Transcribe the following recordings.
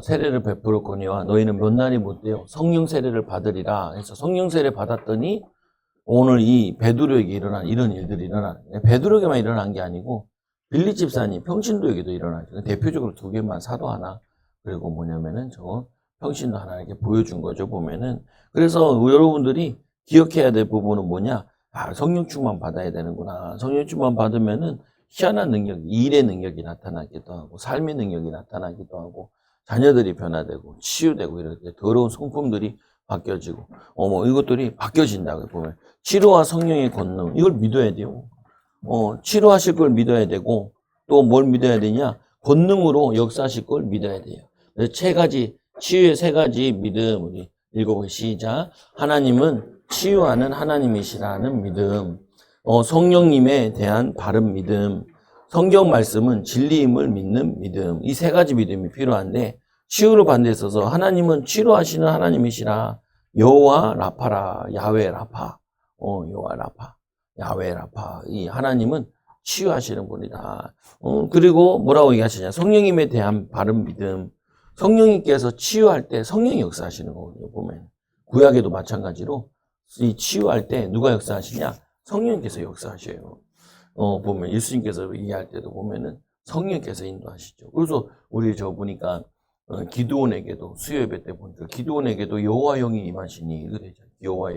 세례를 베풀었거니와 너희는 몇 날이 못되어 성령 세례를 받으리라 해서 성령 세례 받았더니 오늘 이 베드로에게 일어난 이런 일들이 일어나는 거예요. 베드로에게만 일어난 게 아니고 빌립 집사님 평신도에게도 일어나죠. 대표적으로 두 개만 사도 하나 그리고 뭐냐면은 저거 평신도 하나 이렇게 보여준 거죠. 보면은 그래서 여러분들이 기억해야 될 부분은 뭐냐? 성령 충만 받아야 되는구나. 성령 충만 받으면은 희한한 능력, 일의 능력이 나타나기도 하고 삶의 능력이 나타나기도 하고 자녀들이 변화되고 치유되고 이렇게 더러운 성품들이 바뀌어지고 이것들이 바뀌어진다고 보면 치료와 성령의 권능 이걸 믿어야 돼요. 치료하실 걸 믿어야 되고 또 뭘 믿어야 되냐? 권능으로 역사하실 걸 믿어야 돼요. 세 가지 치유의 세 가지 믿음 우리 읽어보기 시작. 하나님은 치유하는 하나님이시라는 믿음. 성령님에 대한 바른 믿음. 성경 말씀은 진리임을 믿는 믿음. 이 세 가지 믿음이 필요한데 치유를 받는 데 있어서 하나님은 치료하시는 하나님이시라. 여호와 라파라. 야훼 라파. 여호와 라파. 야훼 라파. 이 하나님은 치유하시는 분이다. 그리고 뭐라고 얘기하시냐? 성령님에 대한 바른 믿음. 성령님께서 치유할 때 성령이 역사하시는 거거든요. 보면 구약에도 마찬가지로 이 치유할 때 누가 역사하시냐? 성령님께서 역사하셔요. 보면 예수님께서 얘기할 때도 보면은 성령께서 인도하시죠. 그래서 우리 저 보니까 기드온에게도 수요예배 때 보니까 기드온에게도 여호와 영이 임하시니 이거 되죠. 여호와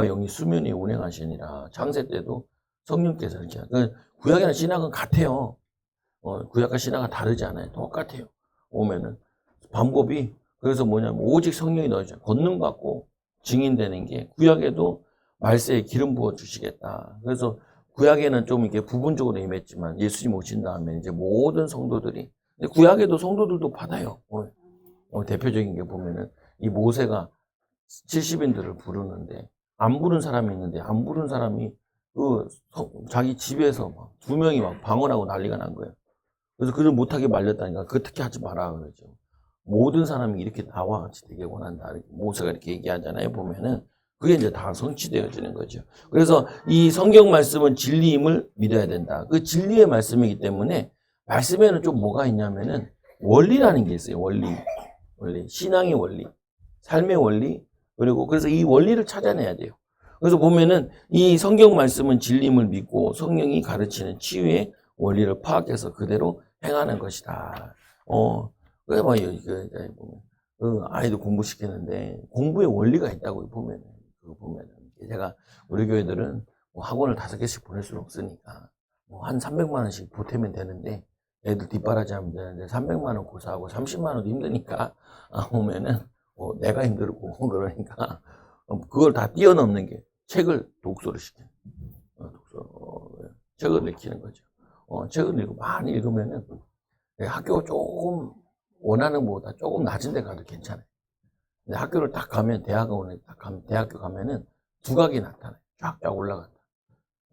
영이 수면에 운행하시니라. 창세 때도 성령께서 이렇게. 구약이나 신약은 같아요. 구약과 신약은 다르지 않아요. 똑같아요. 오면은 방법이 그래서 뭐냐면 오직 성령이 너희죠. 권능 받고 증인되는 게 구약에도 말세에 기름 부어 주시겠다. 그래서 구약에는 좀 이렇게 부분적으로 임했지만 예수님 오신 다음에 이제 모든 성도들이 구약에도 성도들도 받아요. 대표적인 게 보면은 이 모세가 70인들을 부르는데 안 부른 사람이 있는데 안 부른 사람이 자기 집에서 막 2명이 막 방언하고 난리가 난 거예요. 그래서 그를 못하게 말렸다니까 그거 특히 하지 마라 그러죠. 모든 사람이 이렇게 나와 같이 되게 원한다. 모세가 이렇게 얘기하잖아요. 보면은 그게 이제 다 성취되어지는 거죠. 그래서 이 성경 말씀은 진리임을 믿어야 된다. 그 진리의 말씀이기 때문에 말씀에는 좀 뭐가 있냐면은 원리라는 게 있어요. 원리. 신앙의 원리. 삶의 원리. 그리고 그래서 이 원리를 찾아내야 돼요. 그래서 보면은 이 성경 말씀은 진리임을 믿고 성령이 가르치는 치유의 원리를 파악해서 그대로 행하는 것이다. 그래 뭐 아이들 공부시키는데 공부의 원리가 있다고 보면은 제가 우리 교회들은 뭐 학원을 5개씩 보낼 수는 없으니까 뭐 한 300만 원씩 보태면 되는데 애들 뒷바라지 하면 되는데 300만 원 고사하고 30만 원도 힘드니까 오면은 내가 힘들고 그러니까 그걸 다 뛰어넘는 게 책을 독서를 시키는 책을 읽히는 거죠. 책을 읽고 많이 읽으면은 학교가 조금 원하는 것보다 조금 낮은 데 가도 괜찮아요. 근데 학교를 딱 가면 대학원에 딱 가면 대학교 가면은 두각이 나타나요. 쫙쫙 올라간다.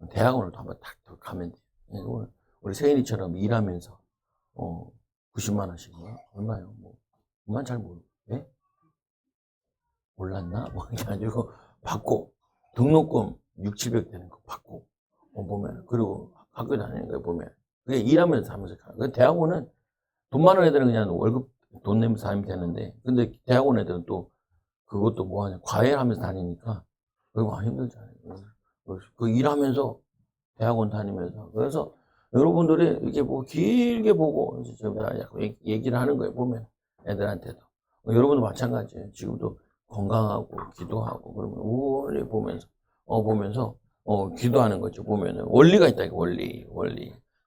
대학원을 한번 딱 가면 돼요. 우리 세인이처럼 일하면서 90만 원씩 얼마요? 뭐 그만 잘 모르. 예? 몰랐나? 뭐 이게 아니고 받고 등록금 6, 700 되는 거 받고 보면 그리고 학교 다니는 거 보면 그게 일하면서 하면서 가. 대학원은 돈 많은 애들은 그냥 월급 돈 내면서 다니면 되는데 근데 대학원 애들은 또 그것도 뭐 하냐 과외를 하면서 다니니까 그거 힘들잖아요. 그 일하면서 대학원 다니면서 그래서 여러분들이 이렇게 뭐 길게 보고 이제 제가 얘기를 하는 거예요. 보면 애들한테도 여러분도 마찬가지예요. 지금도 건강하고 기도하고 그러면 원리 보면서 기도하는 거죠. 보면은 원리가 있다. 원리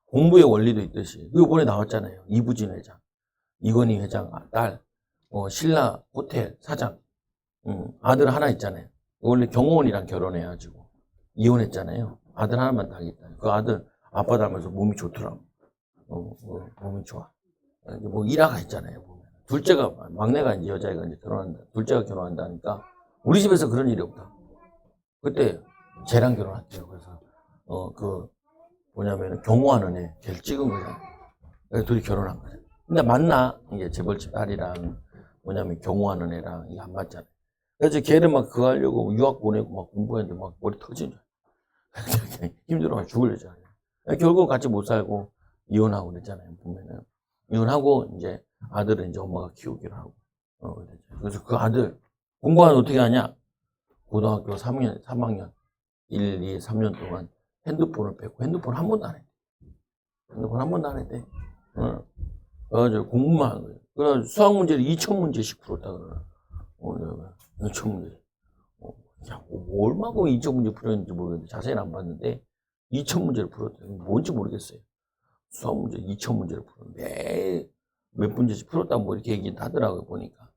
공부의 원리도 있듯이 이번에 나왔잖아요. 이부진 회장, 이건희 회장 딸, 신라 호텔 사장, 아들 하나 있잖아요. 원래 경호원이랑 결혼해가지고 이혼했잖아요. 아들 하나만 딱 있다. 그 아들 아빠 닮아서 몸이 좋더라고. 몸이 좋아. 뭐 일화가 있잖아요. 보면. 둘째가 막내가 이제 여자애가 이제 결혼한다. 둘째가 결혼한다니까 우리 집에서 그런 일이 없다. 그때 쟤랑 결혼했대요. 그래서 뭐냐면 경호하는 애 걔를 찍은 거잖아요. 그래서 둘이 결혼한 거죠. 근데 만나 이게 재벌집 딸이랑 뭐냐면 경호하는 애랑 이게 안 맞잖아요. 그래서 걔를 막 그거 하려고 유학 보내고 막 공부했는데 막 머리 터진 줄 힘들어가지고 죽으려잖아요. 결국 같이 못 살고 이혼하고 그랬잖아요. 보면은 이혼하고 이제 아들은 이제 엄마가 키우기로 하고. 그래서 그 아들, 공부는 어떻게 하냐? 고등학교 3학년, 1, 2, 3년 동안 핸드폰을 뺐고, 핸드폰 한 번도 안 했대. 핸드폰 한 번도 안 했대. 그래가지고 공부만 한 거예요. 그래서 수학 문제를 2000문제씩 풀었다 그러나. 2000문제. 야, 뭐 얼마고 2000문제 풀었는지 모르겠는데, 자세히는 안 봤는데, 2000문제를 풀었대. 뭔지 모르겠어요. 수학 문제 2000문제를 풀었는데, 몇 문제씩 풀었다고 뭐 이렇게 얘기는 하더라고요, 보니까.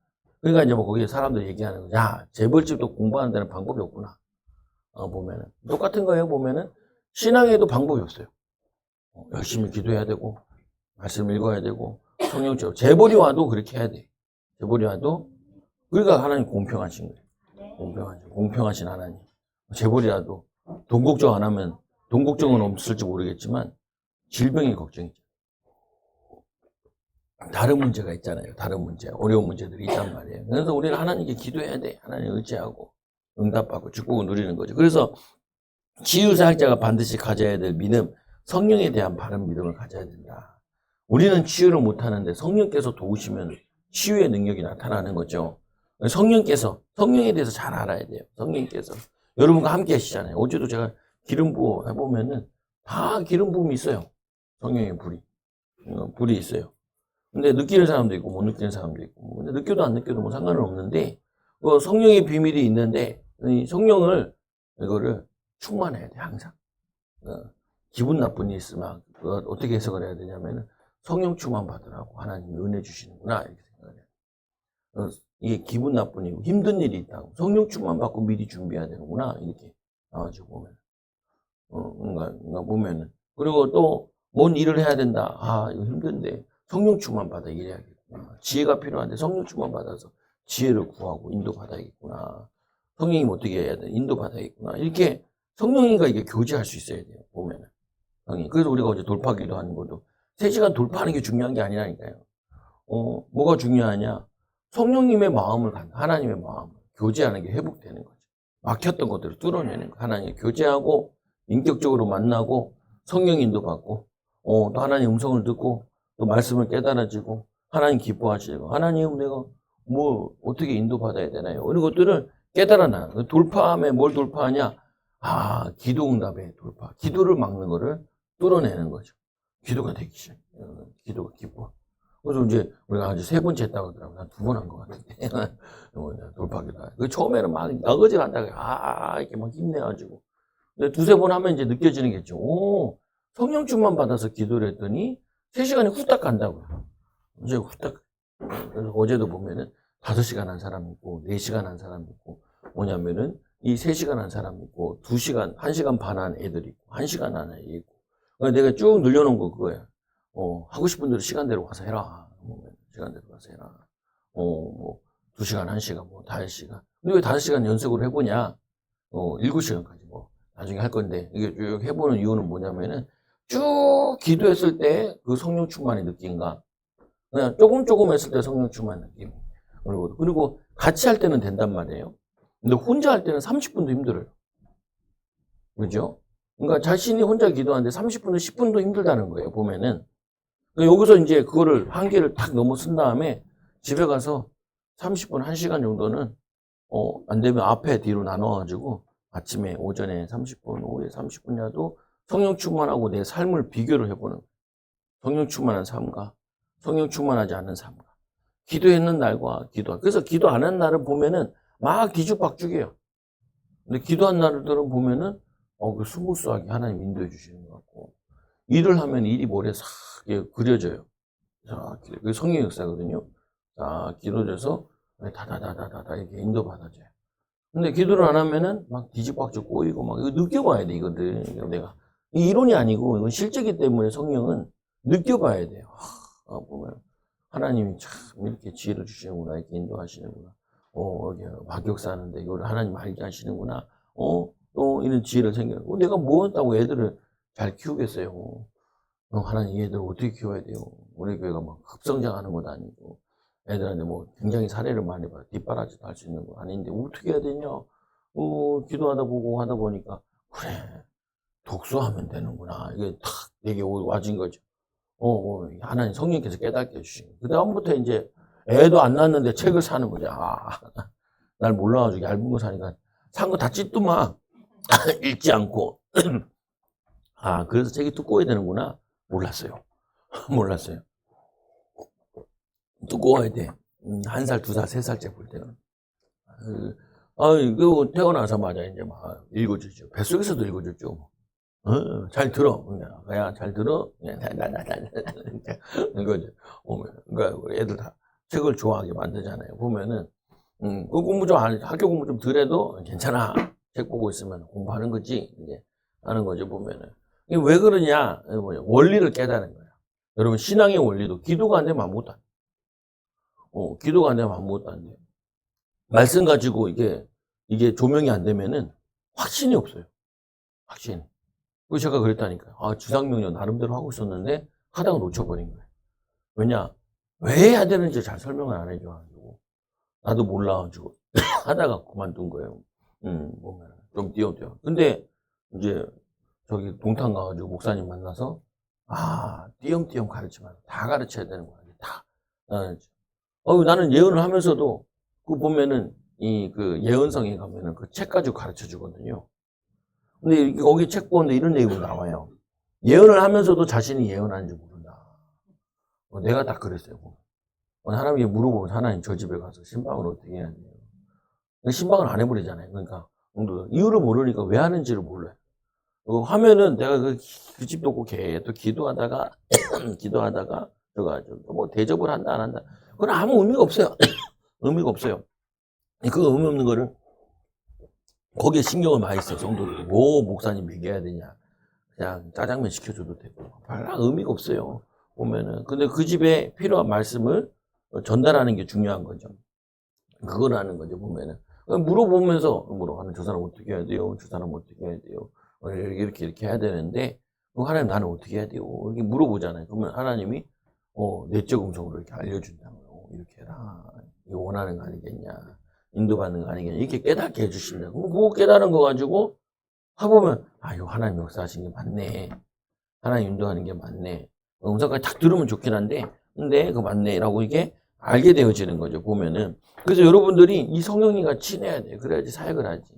그러니까 이제 뭐 거기에 사람들 얘기하는 거, 야, 재벌집도 공부하는 데는 방법이 없구나. 보면은. 똑같은 거예요, 보면은. 신앙에도 방법이 없어요. 열심히 기도해야 되고, 말씀 읽어야 되고, 성령적으로. 재벌이 와도 그렇게 해야 돼. 재벌이 와도, 그러니까 하나님 공평하신 거예요. 공평하신 하나님. 재벌이라도 돈 걱정 안 하면, 돈 걱정은 없을지 모르겠지만, 질병이 걱정이죠. 다른 문제가 있잖아요. 다른 문제, 어려운 문제들이 있단 말이에요. 그래서 우리는 하나님께 기도해야 돼. 하나님 의지하고, 응답받고, 축복을 누리는 거죠. 그래서, 치유사역자가 반드시 가져야 될 믿음, 성령에 대한 바른 믿음을 가져야 된다. 우리는 치유를 못하는데 성령께서 도우시면 치유의 능력이 나타나는 거죠. 성령에 대해서 잘 알아야 돼요. 성령께서. 여러분과 함께 하시잖아요. 어제도 제가 기름 부어 해보면은 다 기름 부음이 있어요. 성령의 불이 있어요. 근데 느끼는 사람도 있고 못 느끼는 사람도 있고. 근데 느껴도 안 느껴도 뭐 상관은 없는데, 성령의 비밀이 있는데, 이 성령을, 이거를 충만해야 돼, 항상. 기분 나쁜 일 있으면, 어떻게 해석을 해야 되냐면은, 성령 충만 받으라고 하나님이 은혜 주시는구나, 이렇게 생각을 해요. 이게 기분 나쁜 일이고, 힘든 일이 있다고. 성령 충만 받고 미리 준비해야 되는구나, 이렇게 나와가지고 보면. 뭔가 보면은. 그리고 또, 뭔 일을 해야 된다. 아, 이거 힘든데, 성령 충만 받아 일해야겠구나. 지혜가 필요한데, 성령 충만 받아서 지혜를 구하고 인도받아야겠구나. 성령이 어떻게 해야 돼? 인도받아야겠구나. 이렇게 성령님과 이게 교제할 수 있어야 돼요, 보면은. 그래서 우리가 어제 돌파기도 하는 것도 3시간 돌파하는 게 중요한 게 아니라니까요. 뭐가 중요하냐? 성령님의 마음을 갖는, 하나님의 마음을 교제하는 게 회복되는 거죠. 막혔던 것들을 뚫어내는 거. 하나님 교제하고, 인격적으로 만나고, 성령 인도받고, 또 하나님 음성을 듣고, 또 말씀을 깨달아지고, 하나님 기뻐하시고, 하나님 내가 뭐, 어떻게 인도받아야 되나요? 이런 것들을 깨달아나. 돌파함에 뭘 돌파하냐? 기도 응답의 돌파. 기도를 막는 거를 뚫어내는 거죠. 기도가 되기 시작해. 기도가 기뻐. 그래서 이제 우리가 아주 3번째 했다고 하더라고요. 한 2번 한 것 같은데. 돌파기도. 처음에는 막 어거지 간다고, 이렇게 막 힘내가지고. 근데 2-3번 하면 이제 느껴지는 게 있죠. 성령 충만 받아서 기도를 했더니 3시간이 후딱 간다고요. 이제 후딱. 그래서 어제도 보면은 5시간 한 사람이 있고, 4시간 한 사람이 있고, 뭐냐면은 이 3시간 한 사람이 있고, 2시간, 1시간 반 한 애들이 있고, 1시간 한 애 있고. 그러니까 내가 쭉 늘려놓은 거 그거야. 하고 싶은 대로 시간대로 와서 해라. 시간대로 와서 해라. 2시간, 1시간, 5시간. 근데 왜 5시간 연속으로 해보냐? 7시간까지 나중에 할 건데, 이게 쭉 해보는 이유는 뭐냐면은, 쭉 기도했을 때 그 성령 충만의 느낌과, 그냥 조금 했을 때 성령 충만 느낌. 그리고 같이 할 때는 된단 말이에요. 근데 혼자 할 때는 30분도 힘들어요. 그죠? 그러니까 자신이 혼자 기도하는데 30분도 10분도 힘들다는 거예요, 보면은. 여기서 이제 그거를 한계를 딱 넘어선 다음에 집에 가서 30분, 1시간 정도는, 안 되면 앞에 뒤로 나눠가지고 아침에, 오전에 30분, 오후에 30분이라도 성령 충만하고 내 삶을 비교를 해보는 거예요. 성령 충만한 삶과 성령 충만하지 않는 삶과. 기도했는 날과 그래서 기도 안 한 날은 보면은 막 뒤죽박죽이에요. 근데 기도한 날들은 보면은, 그 스무스하게 하나님 인도해 주시는 것 같고, 일을 하면 일이 머리에 싹 그려져요. 자, 그게 성령 역사거든요. 자, 기도돼서 다다다다다 이렇게 인도받아져요. 근데 기도를 안 하면은 막 뒤집박죽 꼬이고 막 이거 느껴봐야 돼, 이거들. 내가. 이 이론이 아니고 이건 실제기 때문에 성령은 느껴봐야 돼요. 보면 하나님이 참 이렇게 지혜를 주시는구나, 이렇게 인도하시는구나. 이렇게 막역사하는데 이걸 하나님 알게 하시는구나. 또 이런 지혜를 생겨고 내가 뭐 했다고 애들을 잘 키우겠어요. 하나님 얘들 어떻게 키워야 돼요? 우리 교회가 막 급성장하는 것도 아니고 애들한테 뭐 굉장히 사례를 많이 봐요. 뒷바라지도 할 수 있는 거 아닌데 어떻게 해야 되냐? 기도하다 보고 하다 보니까 그래 독서하면 되는구나. 이게 탁 내게 와진 거죠. 하나님 성령께서 깨닫게 해주신. 그 다음부터 이제 애도 안 낳았는데 책을 사는 거죠. 날 몰라가지고 얇은 거 사니까 산 거 다 찢더만 읽지 않고. 그래서 책이 두꺼워야 되는구나. 몰랐어요. 몰랐어요. 두꺼워야 돼. 1살, 2살, 3살째 볼 때는. 이거 태어나자마자 이제 막 읽어주죠. 뱃속에서도 읽어줬죠. 잘 들어. 야, 잘 들어. 이거죠. 그러니까 애들 다 책을 좋아하게 만들잖아요. 보면은, 그 공부 좀 학교 공부 좀 덜해도 괜찮아. 책 보고 있으면 공부하는 거지. 이제 하는 거죠, 보면은. 이게 왜 그러냐? 원리를 깨닫는 거야. 여러분, 신앙의 원리도 기도가 안 되면 아무것도 안 돼. 기도가 안 되면 아무것도 안 돼. 말씀 가지고 이게 조명이 안 되면은 확신이 없어요. 확신. 그래서 제가 그랬다니까요. 주상명령 나름대로 하고 있었는데 하다가 놓쳐버린 거예요. 왜냐? 왜 해야 되는지 잘 설명을 안 해줘가지고. 나도 몰라가지고. 하다가 그만둔 거예요. 보면 좀 띄워줘요. 근데 이제 저기 동탄 가가지고 목사님 만나서 띄엄띄엄 가르치면 다 가르쳐야 되는 거야. 다. 나는 예언을 하면서도 그 보면은 그 예언성에 가면은 그 책 가지고 가르쳐 주거든요. 근데 거기 책 보는데 이런 내용이 나와요. 예언을 하면서도 자신이 예언하는지 모른다. 내가 딱 그랬어요. 하나님께 물어보면 하나님 저 집에 가서 신방을 어떻게 해야 돼요? 신방을 안 해버리잖아요. 그러니까 이유를 모르니까 왜 하는지를 몰라요. 하면은 내가 그 집도 없고 계속 기도하다가 뭐 대접을 한다 안 한다. 그건 아무 의미가 없어요. 의미가 없어요. 그 의미 없는 거를 거기에 신경을 많이 써요. 성도들이. 뭐 목사님 얘기해야 되냐. 그냥 짜장면 시켜줘도 되고. 별로 의미가 없어요. 보면은. 근데 그 집에 필요한 말씀을 전달하는 게 중요한 거죠. 그걸 하는 거죠, 보면은. 물어보면서, 저 사람 어떻게 해야 돼요? 저 사람 어떻게 해야 돼요? 이렇게 해야 되는데, 하나님 나는 어떻게 해야 돼요? 이렇게 물어보잖아요. 그러면 하나님이, 내적 음성으로 이렇게 알려준다고요. 이렇게 해라. 이거 원하는 거 아니겠냐. 인도받는 거 아니겠냐. 이렇게 깨닫게 해주신다. 그럼 그거 깨달은 거 가지고, 해보면, 이거 하나님 역사하신 게 맞네. 하나님 인도하는 게 맞네. 음성까지 딱 들으면 좋긴 한데, 근데 그거 맞네. 라고 이게 알게 되어지는 거죠, 보면은. 그래서 여러분들이 이 성령님과 친해야 돼요. 그래야지 사역을 하지.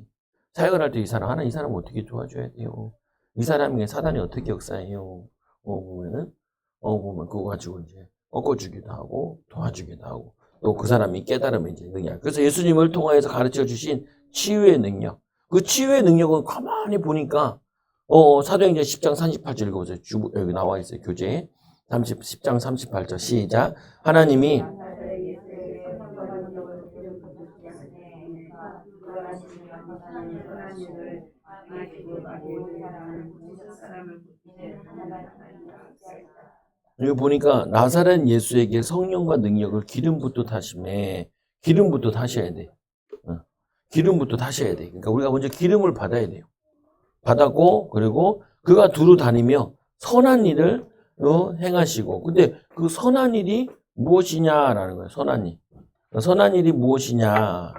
사역을 할 때 이 사람 어떻게 도와줘야 돼요? 이 사람에게 사단이 어떻게 역사해요? 보면 그거 가지고 이제 꺾어주기도 하고, 도와주기도 하고, 또 그 사람이 깨달으면 이제 능력. 그래서 예수님을 통하여서 가르쳐 주신 치유의 능력. 그 치유의 능력은 가만히 보니까, 사도행전 10장 38절 읽어보세요. 여기 나와 있어요, 교재에. 10장 38절 시작. 하나님이 여기 보니까 나사렛 예수에게 성령과 능력을 기름부터 타심에 기름부터 타셔야 돼. 기름부터 타셔야 돼. 그러니까 우리가 먼저 기름을 받아야 돼요. 받았고 그리고 그가 두루 다니며 선한 일을 행하시고 근데 그 선한 일이 무엇이냐라는 거예요. 선한 일. 선한 일이 무엇이냐.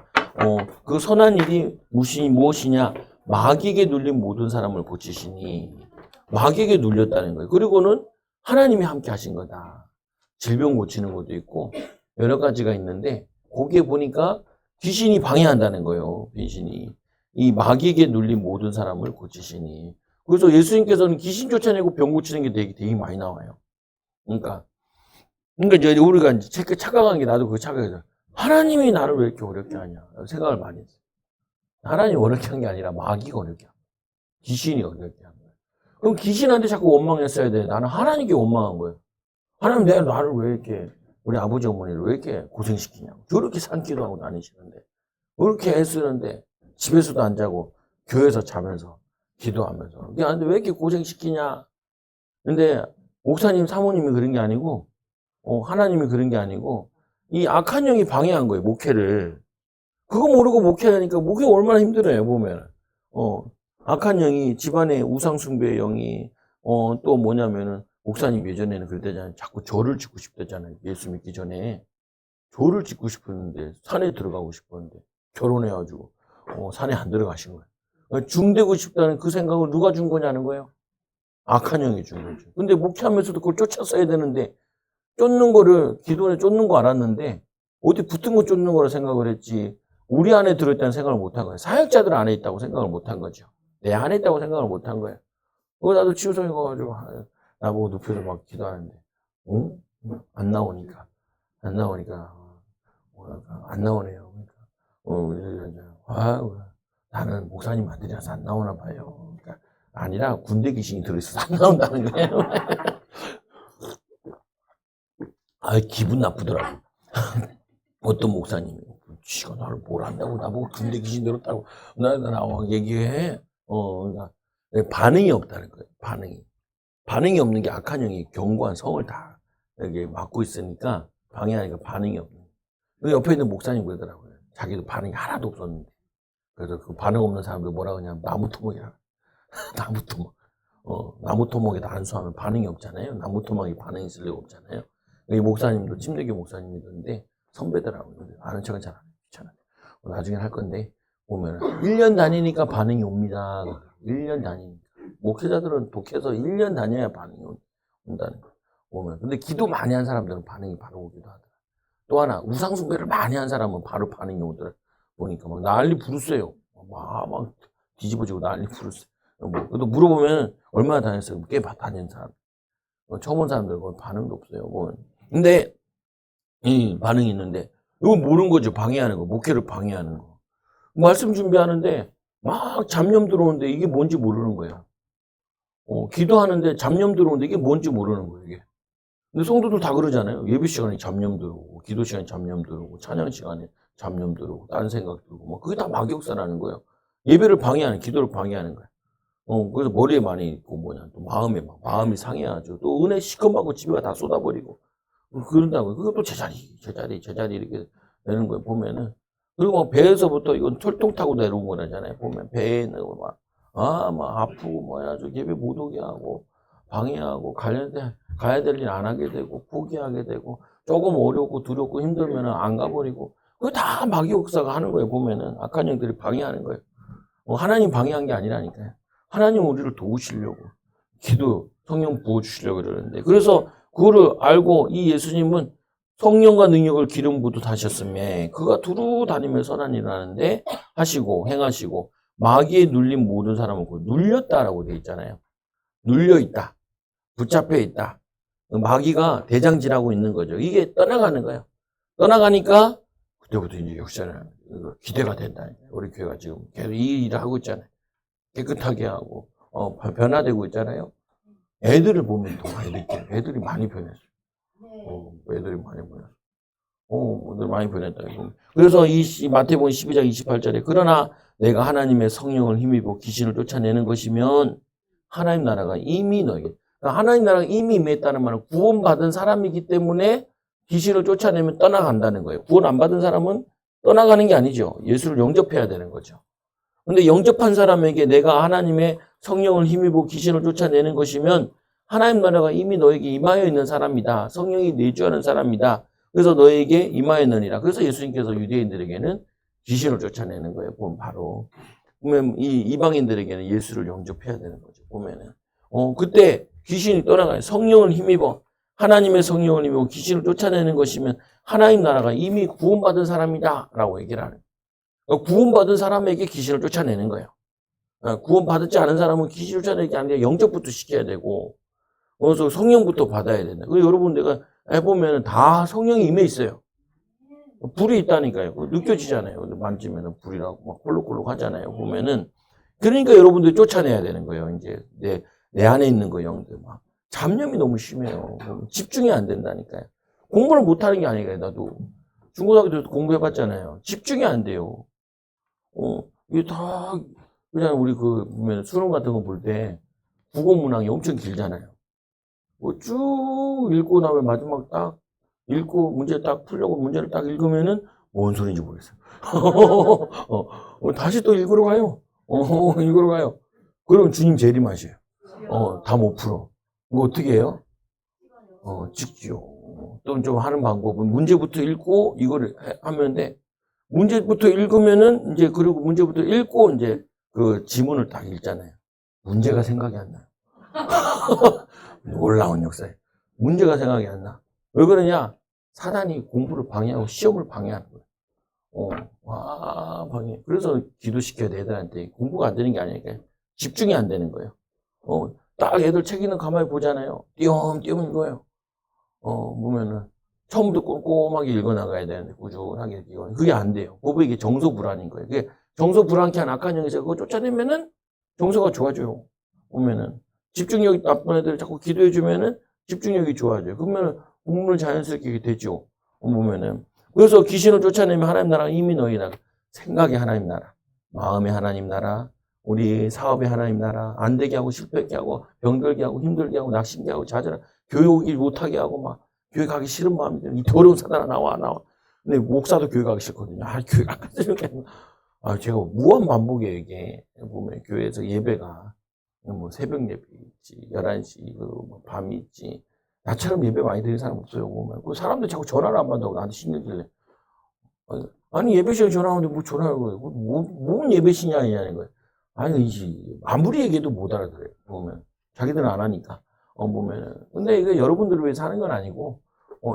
그 선한 일이 무엇이냐. 마귀에게 눌린 모든 사람을 고치시니 마귀에게 눌렸다는 거예요. 그리고는 하나님이 함께 하신 거다. 질병 고치는 것도 있고 여러 가지가 있는데 거기에 보니까 귀신이 방해한다는 거예요. 귀신이. 이 마귀에게 눌린 모든 사람을 고치시니. 그래서 예수님께서는 귀신 쫓아내고 병 고치는 게 되게 많이 나와요. 그러니까 이제 우리가 착각한 게 나도 그 착각해서 하나님이 나를 왜 이렇게 어렵게 하냐 생각을 많이 했어요. 하나님이 어렵게 한 게 아니라 마귀가 어렵게 한 거예요. 귀신이 어렵게 한 거예요. 그럼 귀신한테 자꾸 원망했어야 돼. 나는 하나님께 원망한 거예요. 하나님 내가 나를 왜 이렇게 우리 아버지 어머니를 왜 이렇게 고생시키냐고. 저렇게 산기도 하고 다니시는데 왜 이렇게 애쓰는데 집에서도 안 자고 교회에서 자면서 기도하면서 근데 왜 이렇게 고생시키냐. 근데 목사님 사모님이 그런 게 아니고 하나님이 그런 게 아니고 이 악한 영이 방해한 거예요. 목회를. 그거 모르고 목회하니까 목회 얼마나 힘들어요. 보면 악한 영이 집안에 우상숭배의 영이 또 뭐냐면은 목사님 예전에는 그랬대잖아요. 자꾸 절을 짓고 싶대잖아요. 예수 믿기 전에 절을 짓고 싶었는데 산에 들어가고 싶었는데 결혼해가지고 산에 안 들어가신 거예요. 중되고 싶다는 그 생각을 누가 준 거냐는 거예요. 악한 영이 준 거죠. 근데 목회하면서도 그걸 쫓았어야 되는데, 쫓는 거를, 기도원에 쫓는 거 알았는데, 어디 붙은 거 쫓는 거라 생각을 했지, 우리 안에 들어있다는 생각을 못 한 거예요. 사역자들 안에 있다고 생각을 못 한 거죠. 내 안에 있다고 생각을 못 한 거예요. 나도 치유성이 가가지고, 나보고 눕혀서 막 기도하는데, 응? 안 나오니까. 안 나오니까. 안 나오네요. 나는 목사님 아들이라서 안 나오나 봐요. 그러니까 아니라 군대 귀신이 들어있어서 안 나온다는 거예요. 기분 나쁘더라고. 어떤 목사님이, 지가 나를 뭘 한다고, 나보고 군대 귀신 들었다고, 나와 얘기해. 그러니까 반응이 없다는 거예요. 반응이 없는 게 악한 영이 견고한 성을 다 여기 막고 있으니까 방해하니까 반응이 없는 거예요. 옆에 있는 목사님 그러더라고요. 자기도 반응이 하나도 없었는데. 그래서 그 반응 없는 사람들 뭐라 그러냐면 나무토목이라. 나무토목. 나무토목에다 안수하면 반응이 없잖아요. 나무토목이 반응이 있을 리가 없잖아요. 이 목사님도 침대교 목사님이던데 선배더라고요. 아는 척은 잘 안 해요. 귀찮아요. 나중에 할 건데 보면 1년 다니니까 반응이 옵니다. 1년 다니니까. 목회자들은 독해서 1년 다녀야 반응이 온다는 거예요. 보면. 근데 기도 많이 한 사람들은 반응이 바로 오기도 하더라. 또 하나 우상숭배를 많이 한 사람은 바로 반응이 오더라. 보니까 막 난리 부르세요. 막 뒤집어지고 난리 부르세요. 또 물어보면 얼마나 다녔어요? 꽤 다닌 사람. 처음 온 사람들은 반응도 없어요. 근데 이 반응이 있는데 이건 모르는 거죠. 방해하는 거. 목회를 방해하는 거. 말씀 준비하는데 막 잡념 들어오는데 이게 뭔지 모르는 거예요. 기도하는데 잡념 들어오는데 이게 뭔지 모르는 거예요. 이게. 근데 성도들 다 그러잖아요. 예배 시간에 잡념 들어오고, 기도 시간에 잡념 들어오고, 찬양 시간에 잡념 들어오고, 딴 생각 들어오고, 뭐 그게 다 막역사라는 거예요. 예배를 방해하는, 기도를 방해하는 거예요. 그래서 머리에 많이 있고, 또 마음이 상해하죠. 또 은혜 시커멓고 집에 다 쏟아버리고, 그런다고요. 그것도 제자리 이렇게 되는 거예요. 보면은. 그리고 배에서부터 이건 철통 타고 내려온 거라잖아요. 보면 배에는 막 아프고, 예배 못 오게 하고, 방해하고, 가야 될 일 안 하게 되고, 포기하게 되고, 조금 어렵고, 두렵고, 힘들면 안 가버리고, 그거 다 마귀역사가 하는 거예요. 보면은. 악한 영들이 방해하는 거예요. 하나님 방해한 게 아니라니까요. 하나님 우리를 도우시려고, 기도, 성령 부어주시려고 그러는데. 그래서 그거를 알고 이 예수님은 성령과 능력을 기름 부듯 하셨으며, 그가 두루 다니며 선한 일을 하는데 하시고, 행하시고, 마귀에 눌린 모든 사람은 눌렸다라고 되어 있잖아요. 눌려 있다. 붙잡혀 있다. 마귀가 대장질하고 있는 거죠. 이게 떠나가는 거예요. 떠나가니까 그때부터 이제 역사는 기대가 된다. 우리 교회가 지금 계속 이 일을 하고 있잖아요. 깨끗하게 하고 변화되고 있잖아요. 애들을 보면 더 많이 느껴요. 애들이 많이 변했어요. 애들이 많이 변했어요. 애들 많이 변했다. 그래서 이 마태복음 12장 28절에 그러나 내가 하나님의 성령을 힘입어 귀신을 쫓아내는 것이면 하나님 나라가 이미 너에게, 그러니까 하나님 나라가 이미 임했다는 말은 구원받은 사람이기 때문에 귀신을 쫓아내면 떠나간다는 거예요. 구원 안 받은 사람은 떠나가는 게 아니죠. 예수를 영접해야 되는 거죠. 근데 영접한 사람에게 내가 하나님의 성령을 힘입어 귀신을 쫓아내는 것이면 하나님 나라가 이미 너에게 임하여 있는 사람이다. 성령이 내주하는 사람이다. 그래서 너에게 임하였느니라. 그래서 예수님께서 유대인들에게는 귀신을 쫓아내는 거예요. 보면 바로. 보면 이 이방인들에게는 예수를 영접해야 되는 거죠. 보면은. 그때 귀신이 떠나가요. 성령을 힘입어. 하나님의 성령을 힘입어 귀신을 쫓아내는 것이면 하나님 나라가 이미 구원받은 사람이다. 라고 얘기를 하는 거예요. 구원받은 사람에게 귀신을 쫓아내는 거예요. 구원받지 않은 사람은 귀신을 쫓아내는 게 아니라 영접부터 시켜야 되고, 그래서 성령부터 받아야 된다. 그리고 여러분 내가 해보면 다 성령이 임해 있어요. 불이 있다니까요. 느껴지잖아요. 만지면 불이라고 막 콜록콜록 하잖아요. 보면은. 그러니까 여러분들이 쫓아내야 되는 거예요. 이제 내 안에 있는 거 영들 막. 잡념이 너무 심해요. 집중이 안 된다니까요. 공부를 못하는 게 아니에요. 나도 중고등학교 때도 공부해봤잖아요. 집중이 안 돼요. 이게 다 그냥 우리 보면 수능 같은 거 볼 때 국어 문항이 엄청 길잖아요. 쭉 읽고 나면 마지막 딱 읽고 문제 딱 풀려고 문제를 딱 읽으면은 뭔 소리인지 모르겠어요. 다시 또 읽으러 가요. 읽으러 가요. 그럼 주님 재림하셔요. 다 못 풀어. 이거 어떻게 해요? 찍지요. 또 좀 하는 방법은 문제부터 읽고 이거를 하면 돼. 문제부터 읽으면은 그리고 문제부터 읽고 그 지문을 딱 읽잖아요. 문제가 생각이 안 나요. 놀라운 역사예요. 문제가 생각이 안 나. 왜 그러냐? 사단이 공부를 방해하고 시험을 방해하는 거예요. 방해. 그래서 기도시켜야 돼, 애들한테. 공부가 안 되는 게 아니니까. 집중이 안 되는 거예요. 딱 애들 책 있는 가만히 보잖아요. 띄엄띄엄 읽어요. 보면은, 처음부터 꼼꼼하게 읽어나가야 되는데, 꾸준하게 읽어. 그게 안 돼요. 그거 이게 정서 불안인 거예요. 그게 정서 불안케 한 악한 영에서 그거 쫓아내면은, 정서가 좋아져요. 보면은. 집중력이 나쁜 애들 자꾸 기도해주면은, 집중력이 좋아져요. 그러면은, 공부를 자연스럽게 되죠. 보면은. 그래서 귀신을 쫓아내면 하나님 나라가 이미 너희 나라. 생각의 하나님 나라. 마음의 하나님 나라. 우리 사업의 하나님 나라. 안 되게 하고 실패하게 하고 병들게 하고 힘들게 하고 낙심게 하고 좌절하게 교회 오기 못하게 하고 막 교회 가기 싫은 마음이 드는 이 더러운 사단아 나와. 근데 목사도 교회 가기 싫거든요. 교회 안 갔으면 제가 무한 반복이에요 이게. 보면 교회에서 예배가 뭐 새벽 예배 있지 11시 뭐 밤이 있지. 나처럼 예배 많이 드리는 사람 없어요. 보면 그 사람들 자꾸 전화를 안 받는다고 나한테 신경질래. 아니 예배 시간에 전화하는데 뭐 전화를 거예요. 뭔 예배 시간이냐는 거예요. 아무리 얘기해도 못 알아들어요. 보면 자기들은 안 하니까. 보면은 근데 이거 여러분들을 위해서 하는 건 아니고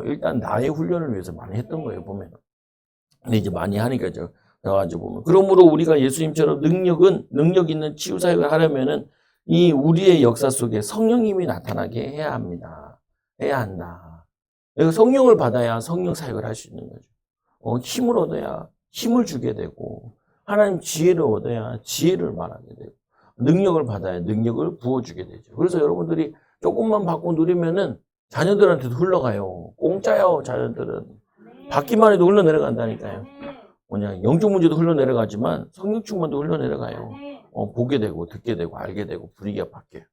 일단 나의 훈련을 위해서 많이 했던 거예요. 보면 근데 이제 많이 하니까 가지고 보면 그러므로 우리가 예수님처럼 능력 있는 치유 사역을 하려면은 이 우리의 역사 속에 성령님이 나타나게 해야 합니다. 해야 한다. 성령을 받아야 성령 사역을 할 수 있는 거죠. 힘을 얻어야 힘을 주게 되고 하나님 지혜를 얻어야 지혜를 말하게 되고 능력을 받아야 능력을 부어주게 되죠. 그래서 여러분들이 조금만 받고 누리면은 자녀들한테도 흘러가요. 공짜요, 자녀들은. 받기만 해도 흘러내려간다니까요. 뭐냐, 영적 문제도 흘러내려가지만 성령 충만도 흘러내려가요. 보게 되고 듣게 되고 알게 되고 분위기가 바뀌어요.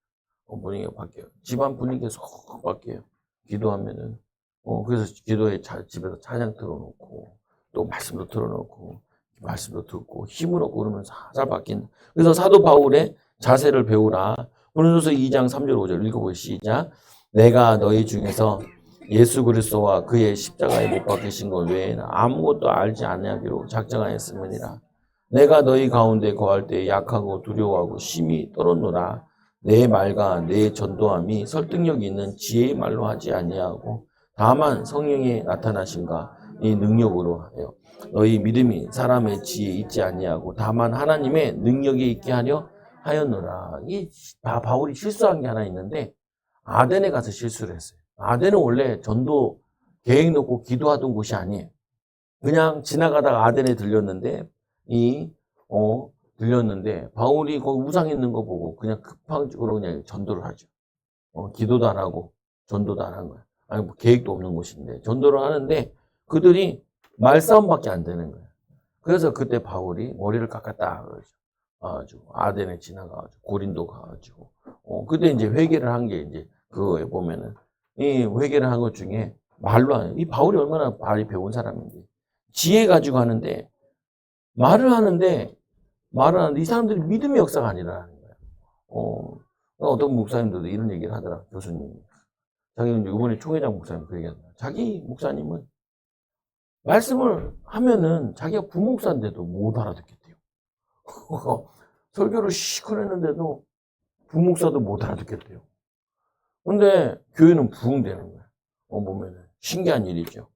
분위기가 바뀌어요. 집안 분위기가 쏙 바뀌어요. 기도하면은. 그래서 기도에 집에서 찬양 틀어놓고 또 말씀도 틀어놓고 말씀도 듣고 힘을 얻고 그러면 살살 바뀐다. 그래서 사도 바울의 자세를 배우라. 고린도서 2장 3절 5절 읽어보시죠. 시작. 내가 너희 중에서 예수 그리스도와 그의 십자가에 못 박히신 것 외에는 아무것도 알지 아니하기로 작정하였음이니라. 내가 너희 가운데 거할 때 약하고 두려워하고 심히 떨었노라. 내 말과 내 전도함이 설득력이 있는 지혜의 말로 하지 아니하고 다만 성령의 나타나심과 이 능력으로 하여 너희 믿음이 사람의 지혜에 있지 아니하고 다만 하나님의 능력에 있게 하려 하였노라. 이 바울이 실수한 게 하나 있는데 아덴에 가서 실수를 했어요. 아덴은 원래 전도 계획 놓고 기도하던 곳이 아니에요. 그냥 지나가다가 아덴에 들렸는데 들렸는데 바울이 거기 우상 있는 거 보고 그냥 급한적으로 그냥 전도를 하죠. 기도도 안 하고 전도도 안 한 거야. 아니 뭐 계획도 없는 곳인데 전도를 하는데 그들이 말싸움밖에 안 되는 거예요. 그래서 그때 바울이 머리를 깎았다 그러죠. 아덴에 지나가가지고 고린도 가가지고 그때 이제 회개를 한 게 이제 그거에 보면은 이 회개를 한 것 중에 말로 하는 이 바울이 얼마나 말이 배운 사람인지 지혜 가지고 하는데 말을 하는데 이 사람들이 믿음의 역사가 아니라는 거예요. 어떤 목사님들도 이런 얘기를 하더라. 교수님. 자기는 이번에 총회장 목사님 그 얘기한다. 자기 목사님은 말씀을 하면은 자기가 부목사인데도 못 알아듣겠대요. 설교를 시커 했는데도 부목사도 못 알아듣겠대요. 근데 교회는 부흥되는 거예요. 보면은 신기한 일이죠.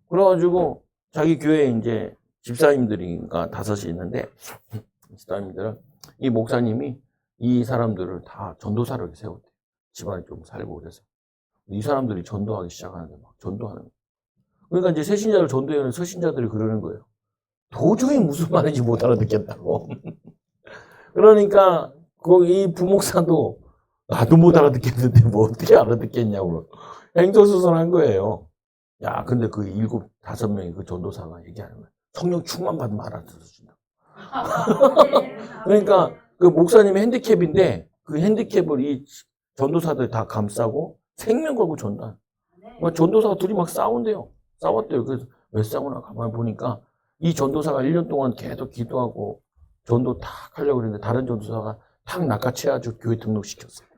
그래가지고 자기 교회에 이제 집사님들이니까 5이 있는데 집사님들은 이 목사님이 이 사람들을 다 전도사를 세웠대요. 집안에 좀 살고 그래서 이 사람들이 전도하기 시작하는데 막 전도하는 거예요. 그러니까 이제 새신자를 전도하는 서신자들이 그러는 거예요. 도저히 무슨 말인지 못 알아듣겠다고. 그러니까 이 부목사도 나도 못 알아듣겠는데 뭐 어떻게 알아듣겠냐고 행정수선한 거예요. 야, 근데 그 5명이 그 전도사가 얘기하는 거예요. 성령 충만 받으면 알아들어준다. 그러니까 그 목사님의 핸디캡인데 그 핸디캡을 이 전도사들 다 감싸고 생명 걸고 전도한. 전도사가 둘이 막 싸운대요. 싸웠대요. 그래서 왜 싸우나 가만히 보니까 이 전도사가 1년 동안 계속 기도하고 전도 탁 하려고 그랬는데 다른 전도사가 탁 낚아채가지고 교회 등록시켰어요.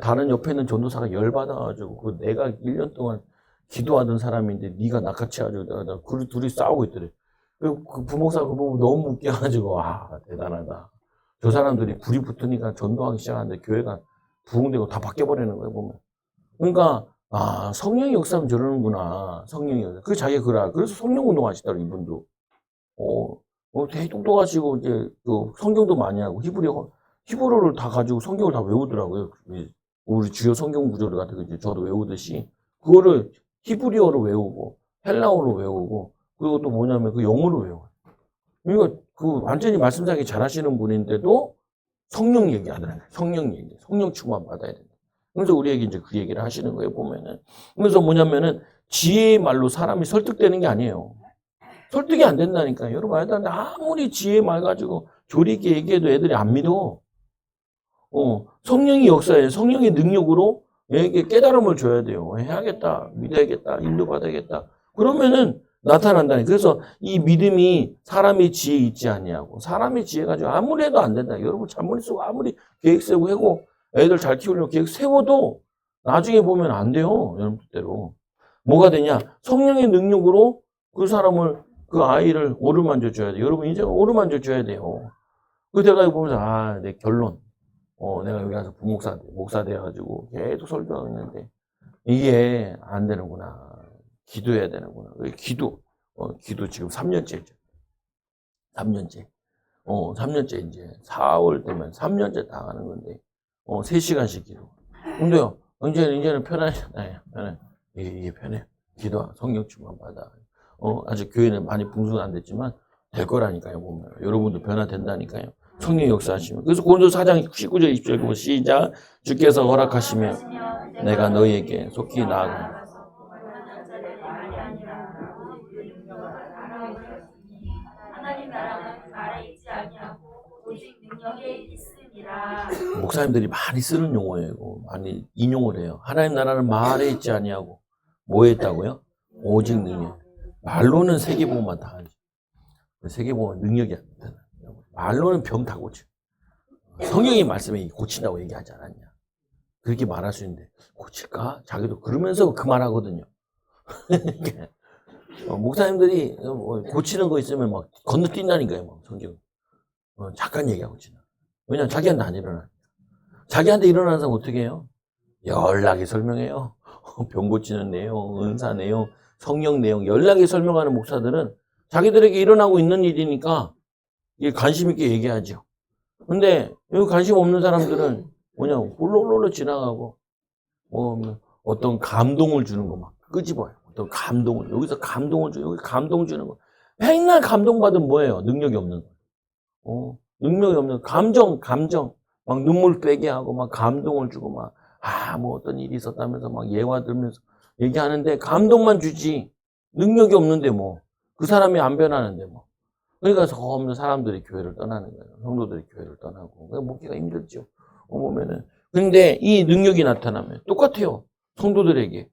다른 옆에 있는 전도사가 열받아가지고 내가 1년 동안 기도하던 사람인데 네가 낚아채가지고 그 둘이 싸우고 있더래. 그 부목사가 그 부분 너무 웃겨가지고 대단하다. 저 사람들이 불이 붙으니까 전도하기 시작하는데 교회가 부흥되고 다 바뀌어버리는 거예요, 보면. 그러니까, 성령의 역사는 저러는구나. 성령의 역사. 그 자기가 그래. 그래서 성령 운동 하시더라고, 이분도. 되게 똑똑하시고, 이제, 성경도 많이 하고, 히브리어를 다 가지고 성경을 다 외우더라고요. 우리 주요 성경 구조를 같은 거 이제 저도 외우듯이. 그거를 히브리어로 외우고, 헬라어로 외우고, 그리고 또 뭐냐면 그 영어로 외워요. 그러니까 완전히 말씀하기 잘하시는 분인데도 성령 얘기하더라고요. 성령 얘기. 성령 충만 받아야 된다. 그래서 우리에게 이제 그 얘기를 하시는 거예요, 보면은. 그래서 뭐냐면은 지혜의 말로 사람이 설득되는 게 아니에요. 설득이 안 된다니까요. 여러분, 아무리 지혜의 말 가지고 조리 있게 얘기해도 애들이 안 믿어. 성령의 역사에 성령의 능력으로 얘에게 깨달음을 줘야 돼요. 해야겠다. 믿어야겠다. 인도받아야겠다. 그러면은 나타난다니. 그래서 이 믿음이 사람의 지혜 있지 아니하고 사람의 지혜 가지고 아무리 해도 안 된다. 여러분 잔머리 쓰고 아무리 계획 세우고 하고 애들 잘 키우려고 계획 세워도 나중에 보면 안 돼요. 여러분 뜻대로. 뭐가 되냐? 성령의 능력으로 그 사람을 그 아이를 오르만져 줘야 돼요. 여러분 이제 오르만져 줘야 돼요. 그 내가 보면서 내 결론. 내가 여기 가서 목사 돼가지고 계속 설교하고 있는데 이게 안 되는구나. 기도해야 되는구나. 기도 지금 3년째죠. 3년째. 3년째 이제 4월 되면 3년째 다 하는 건데 3시간씩 기도. 근데요, 이제는 편하잖아요. 이게 편해요. 기도, 성령 충만 받아. 아직 교회는 많이 풍성은 안 됐지만 될 거라니까요, 보면. 여러분도 변화된다니까요. 성령 역사하시면. 그래서 고린도서 4장 19절 20절 보면 시작. 주께서 허락하시면 내가 너희에게 속히 나아가. 하나님 나라는 말에 있지 아니하고 오직 능력에 있음이라. 목사님들이 많이 쓰는 용어예요. 많이 인용을 해요. 하나님 나라는 말에 있지 아니하고 뭐에 있다고요? 오직 능력. 말로는 세계복음만 다 하지. 세계복음은 능력이 안 된다. 말로는 병 다 고쳐. 성령의 말씀에 고친다고 얘기하지 않았냐. 그렇게 말할 수 있는데 고칠까? 자기도 그러면서 그 말하거든요. 목사님들이 고치는 거 있으면 막 건너뛴다니까요. 막 성경. 잠깐 얘기하고 지나. 왜냐면 자기한테 안 일어나. 자기한테 일어나는 사람 어떻게 해요? 연락에 설명해요. 병 고치는 내용, 은사 내용, 성령 내용, 연락에 설명하는 목사들은 자기들에게 일어나고 있는 일이니까 관심 있게 얘기하죠. 근데 여기 관심 없는 사람들은 뭐냐고 홀로홀로 지나가고 어떤 감동을 주는 거 막 끄집어요. 어떤 감동을 여기서 감동을 줘 여기 감동 주는 거 맨날 감동받으면 뭐예요? 능력이 없는 거. 능력이 없는 감정 막 눈물 빼게 하고 막 감동을 주고 막 뭐 어떤 일이 있었다면서 막 예화 들면서 얘기하는데 감동만 주지 능력이 없는데 뭐 그 사람이 안 변하는데 뭐 그러니까 없는 사람들이 교회를 떠나는 거예요. 성도들이 교회를 떠나고 먹기가 힘들죠. 보면은 근데 이 능력이 나타나면 똑같아요. 성도들에게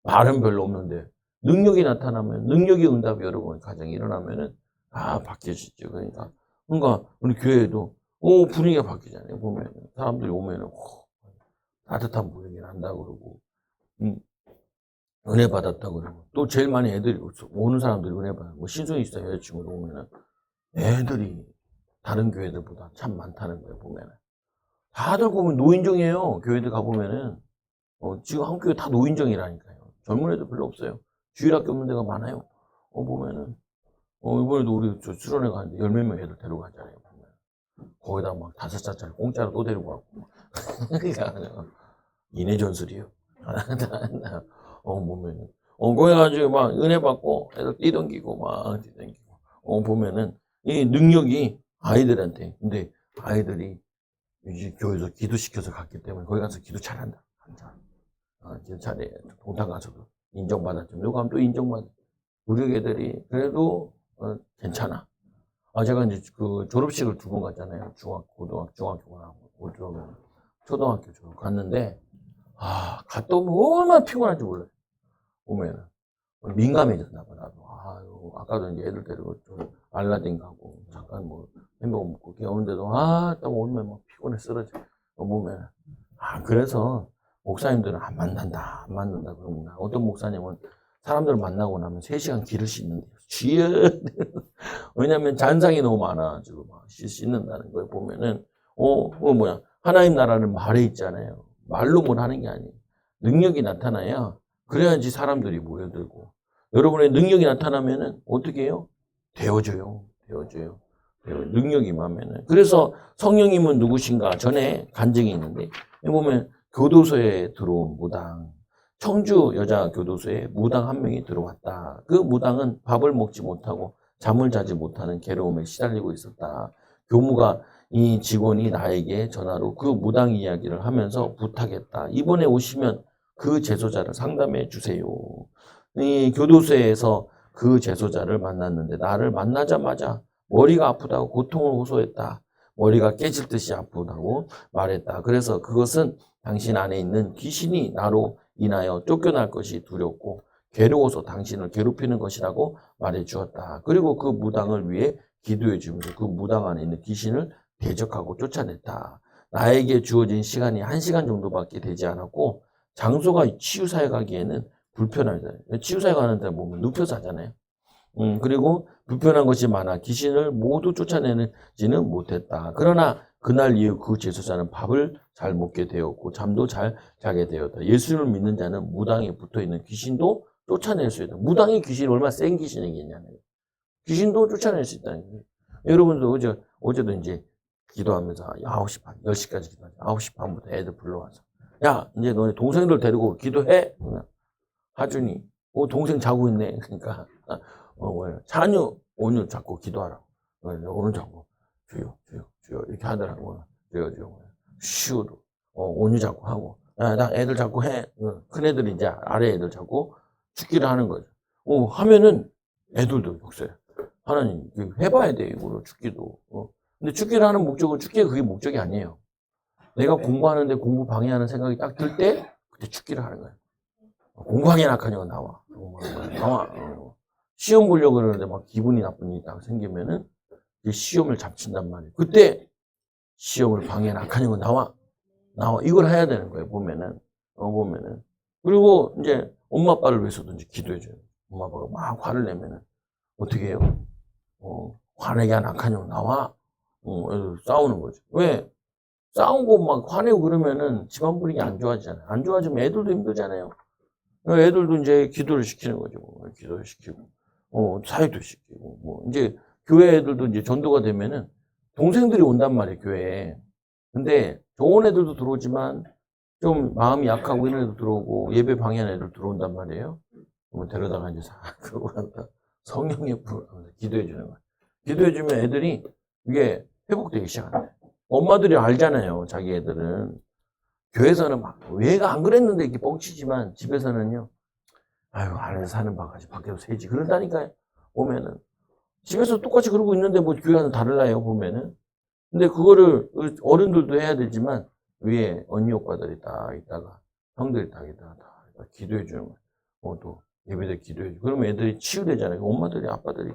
말은 별로 없는데 능력이 나타나면 능력의 응답이 여러분 가정에 일어나면은 바뀌어지죠. 그러니까 우리 교회도 분위기가 바뀌잖아요. 보면 사람들이 오면은 따뜻한 분위기 난다 그러고 은혜 받았다 그러고 또 제일 많이 애들이 오는 사람들이 은혜 받아. 신성이 있어 여자친구도 오면은 애들이 다른 교회들보다 참 많다는 거예요. 보면은 다들 보면 노인정이에요. 교회들 가보면은 지금 한국 교회 다 노인정이라니까요. 젊은 애들 별로 없어요. 주일학교 없는 데가 많아요. 보면은 이번에도 우리 수련회 가는데 10몇 명 애들 데려가잖아요. 보면. 거기다 막 5살짜리 공짜로 또 데리고 왔고. 그러니까 인해 전술이에요. 보면은 거기 가지고 막 은혜 받고 애들 뛰던기고 막 뛰던기고 보면은 이 능력이 아이들한테 근데 아이들이 이제 교회에서 기도시켜서 갔기 때문에 거기 가서 기도 잘한다. 기도 잘해. 동탄 가서도 인정받았죠. 누가 하면 또 인정받아. 우리 애들이 그래도 괜찮아. 제가 이제 그 졸업식을 2번 갔잖아요. 중학교가 나고 초등학교 졸업 갔는데 갔다 오면 얼마나 피곤한지 몰라요. 오면은 민감해졌나 봐 나도. 아까도 이제 애들 데리고 좀 알라딘 가고 잠깐 뭐 햄버거 먹고 오는데도 딱 오면 막 피곤해 쓰러져. 보면 그래서 목사님들은 안 만난다 그러면 어떤 목사님은 사람들 만나고 나면 3시간 기를 씻는데요. 왜냐면 잔상이 너무 많아가지고 막 씻는다는 거예요. 보면은 하나님 나라는 말에 있잖아요. 말로 뭘 하는 게 아니에요. 능력이 나타나야 그래야지 사람들이 모여들고. 여러분의 능력이 나타나면은 어떻게 해요? 되어져요. 능력이 임하면은. 그래서 성령님은 누구신가? 전에 간증이 있는데 보면 교도소에 들어온 무당, 청주 여자 교도소에 무당 한 명이 들어왔다. 그 무당은 밥을 먹지 못하고 잠을 자지 못하는 괴로움에 시달리고 있었다. 교무가 이 직원이 나에게 전화로 그 무당 이야기를 하면서 부탁했다. 이번에 오시면 그 재소자를 상담해 주세요. 이 교도소에서 그 재소자를 만났는데 나를 만나자마자 머리가 아프다고 고통을 호소했다. 머리가 깨질 듯이 아프다고 말했다. 그래서 그것은 당신 안에 있는 귀신이 나로 인하여 쫓겨날 것이 두렵고 괴로워서 당신을 괴롭히는 것이라고 말해 주었다. 그리고 그 무당을 위해 기도해 주면서 그 무당 안에 있는 귀신을 대적하고 쫓아냈다. 나에게 주어진 시간이 1시간 정도밖에 되지 않았고 장소가 치유사에 가기에는 불편하잖아요. 치유사에 가는 데 보면 눕혀서 하잖아요. 그리고 불편한 것이 많아 귀신을 모두 쫓아내지는 못했다. 그러나 그날 이후 그 제소자는 밥을 잘 먹게 되었고 잠도 잘 자게 되었다. 예수를 믿는 자는 무당에 붙어있는 귀신도 쫓아낼 수 있다. 무당의 귀신이 얼마나 센 귀신이겠냐는 거예요. 귀신도 쫓아낼 수 있다는 거예요. 여러분도 어제도 이제 기도하면서 9시 반, 10시까지 기도하죠. 9시 반부터 애들 불러와서 야, 이제 너네 동생들 데리고 기도해. 하준이, 동생 자고 있네. 그러니까 찬유, 오늘 자꾸 기도하라고. 오늘 자꾸 주여 이렇게 하더라고. 주여. 쉬우도 온유 자꾸 하고. 야, 나 애들 자꾸 해. 큰 애들이 이제 아래 애들 자꾸 죽기를 하는 거죠. 하면은 애들도 욕설해. 하나님 해봐야 돼 이거를 죽기도. 근데 죽기를 하는 목적은 죽기가 그게 목적이 아니에요. 내가 공부하는데 공부 방해하는 생각이 딱 들 때 그때 죽기를 하는 거예요. 공부하기 낙하냐고 나와. 시험 보려고 그러는데 막 기분이 나쁜 일이 딱 생기면은 시험을 잡친단 말이에요. 그때 시험을 방해 낙하냐고 나와. 이걸 해야 되는 거예요. 보면은. 그리고 이제 엄마 아빠를 위해서도 이제 기도해줘요. 엄마 아빠가 막 화를 내면은 어떻게 해요? 화내게 안 악하냐고 나와. 싸우는 거죠. 왜? 싸우고 막 화내고 그러면은 집안 분위기 안 좋아지잖아요. 안 좋아지면 애들도 힘들잖아요. 애들도 이제 기도를 시키는 거죠. 기도를 시키고, 사회도 시키고, 이제 교회 애들도 이제 전도가 되면은 동생들이 온단 말이에요, 교회에. 근데 좋은 애들도 들어오지만 좀 마음이 약하고 이런 애들 들어오고 예배 방해하는 애들 들어온단 말이에요. 데려다가 이제 그러고 성령의 불 기도해 주는 거예요. 기도해 주면 애들이 이게 회복되기 시작한다. 엄마들이 알잖아요. 자기 애들은 교회에서는 막 얘가 안 그랬는데 이렇게 뻥치지만 집에서는요. 아유 안에서 사는 바가지 밖에서 새지 그런다니까요. 보면은 집에서 똑같이 그러고 있는데 뭐 교회는 다를라요. 보면은 근데 그거를 어른들도 해야 되지만 위에 언니 오빠들이 다 있다가 형들이 다 기도해 주는 거예요. 또 예배들 기도해 주고 그러면 애들이 치유되잖아요. 엄마들이 아빠들이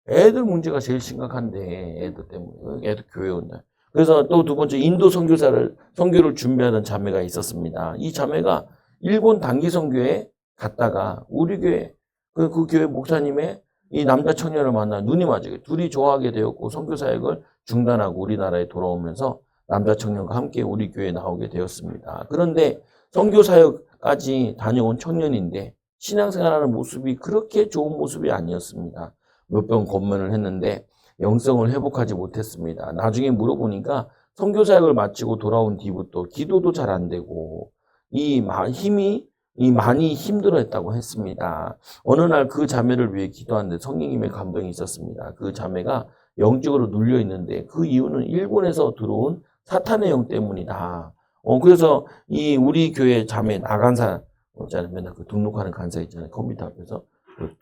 애들 문제가 제일 심각한데 애들 때문에 애들 교회 온다. 그래서 또 두 번째 인도 선교를 준비하던 자매가 있었습니다. 이 자매가 일본 단기 선교에 갔다가 우리 교회 그 교회 목사님의 이 남자 청년을 만나 눈이 맞으게 둘이 좋아하게 되었고 선교 사역을 중단하고 우리나라에 돌아오면서 남자 청년과 함께 우리 교회에 나오게 되었습니다. 그런데 선교 사역까지 다녀온 청년인데 신앙생활하는 모습이 그렇게 좋은 모습이 아니었습니다. 몇 번 검문을 했는데 영성을 회복하지 못했습니다. 나중에 물어보니까 선교 사역을 마치고 돌아온 뒤부터 기도도 잘 안 되고 많이 힘들어했다고 했습니다. 어느 날 그 자매를 위해 기도하는데 성령님의 감동이 있었습니다. 그 자매가 영적으로 눌려 있는데 그 이유는 일본에서 들어온 사탄의 영 때문이다. 그래서 이 우리 교회 자매 나간사 있잖아요. 맨날 그 등록하는 간사 있잖아요. 컴퓨터 앞에서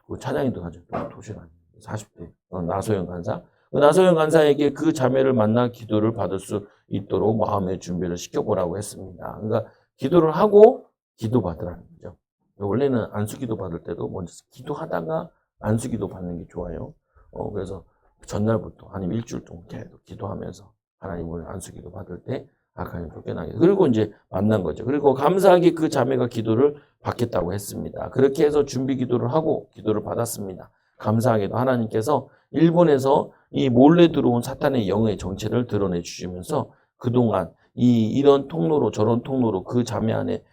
그 찬양인도 가지고 도시락 40대 나소영 간사. 그 나소영 간사에게 그 자매를 만나 기도를 받을 수 있도록 마음의 준비를 시켜보라고 했습니다. 그러니까 기도를 하고 기도 받으라는 거죠. 원래는 안수기도 받을 때도 먼저 기도하다가 안수기도 받는 게 좋아요. 그래서 전날부터 아니면 일주일 동안 계속 기도하면서 하나님을 안수기도 받을 때 악한 쫓겨나게. 그리고 이제 만난 거죠. 그리고 감사하게 그 자매가 기도를 받겠다고 했습니다. 그렇게 해서 준비 기도를 하고 기도를 받았습니다. 감사하게도 하나님께서 일본에서 이 몰래 들어온 사탄의 영의 정체를 드러내 주시면서 그동안 이런 통로로 저런 통로로 그 자매 안에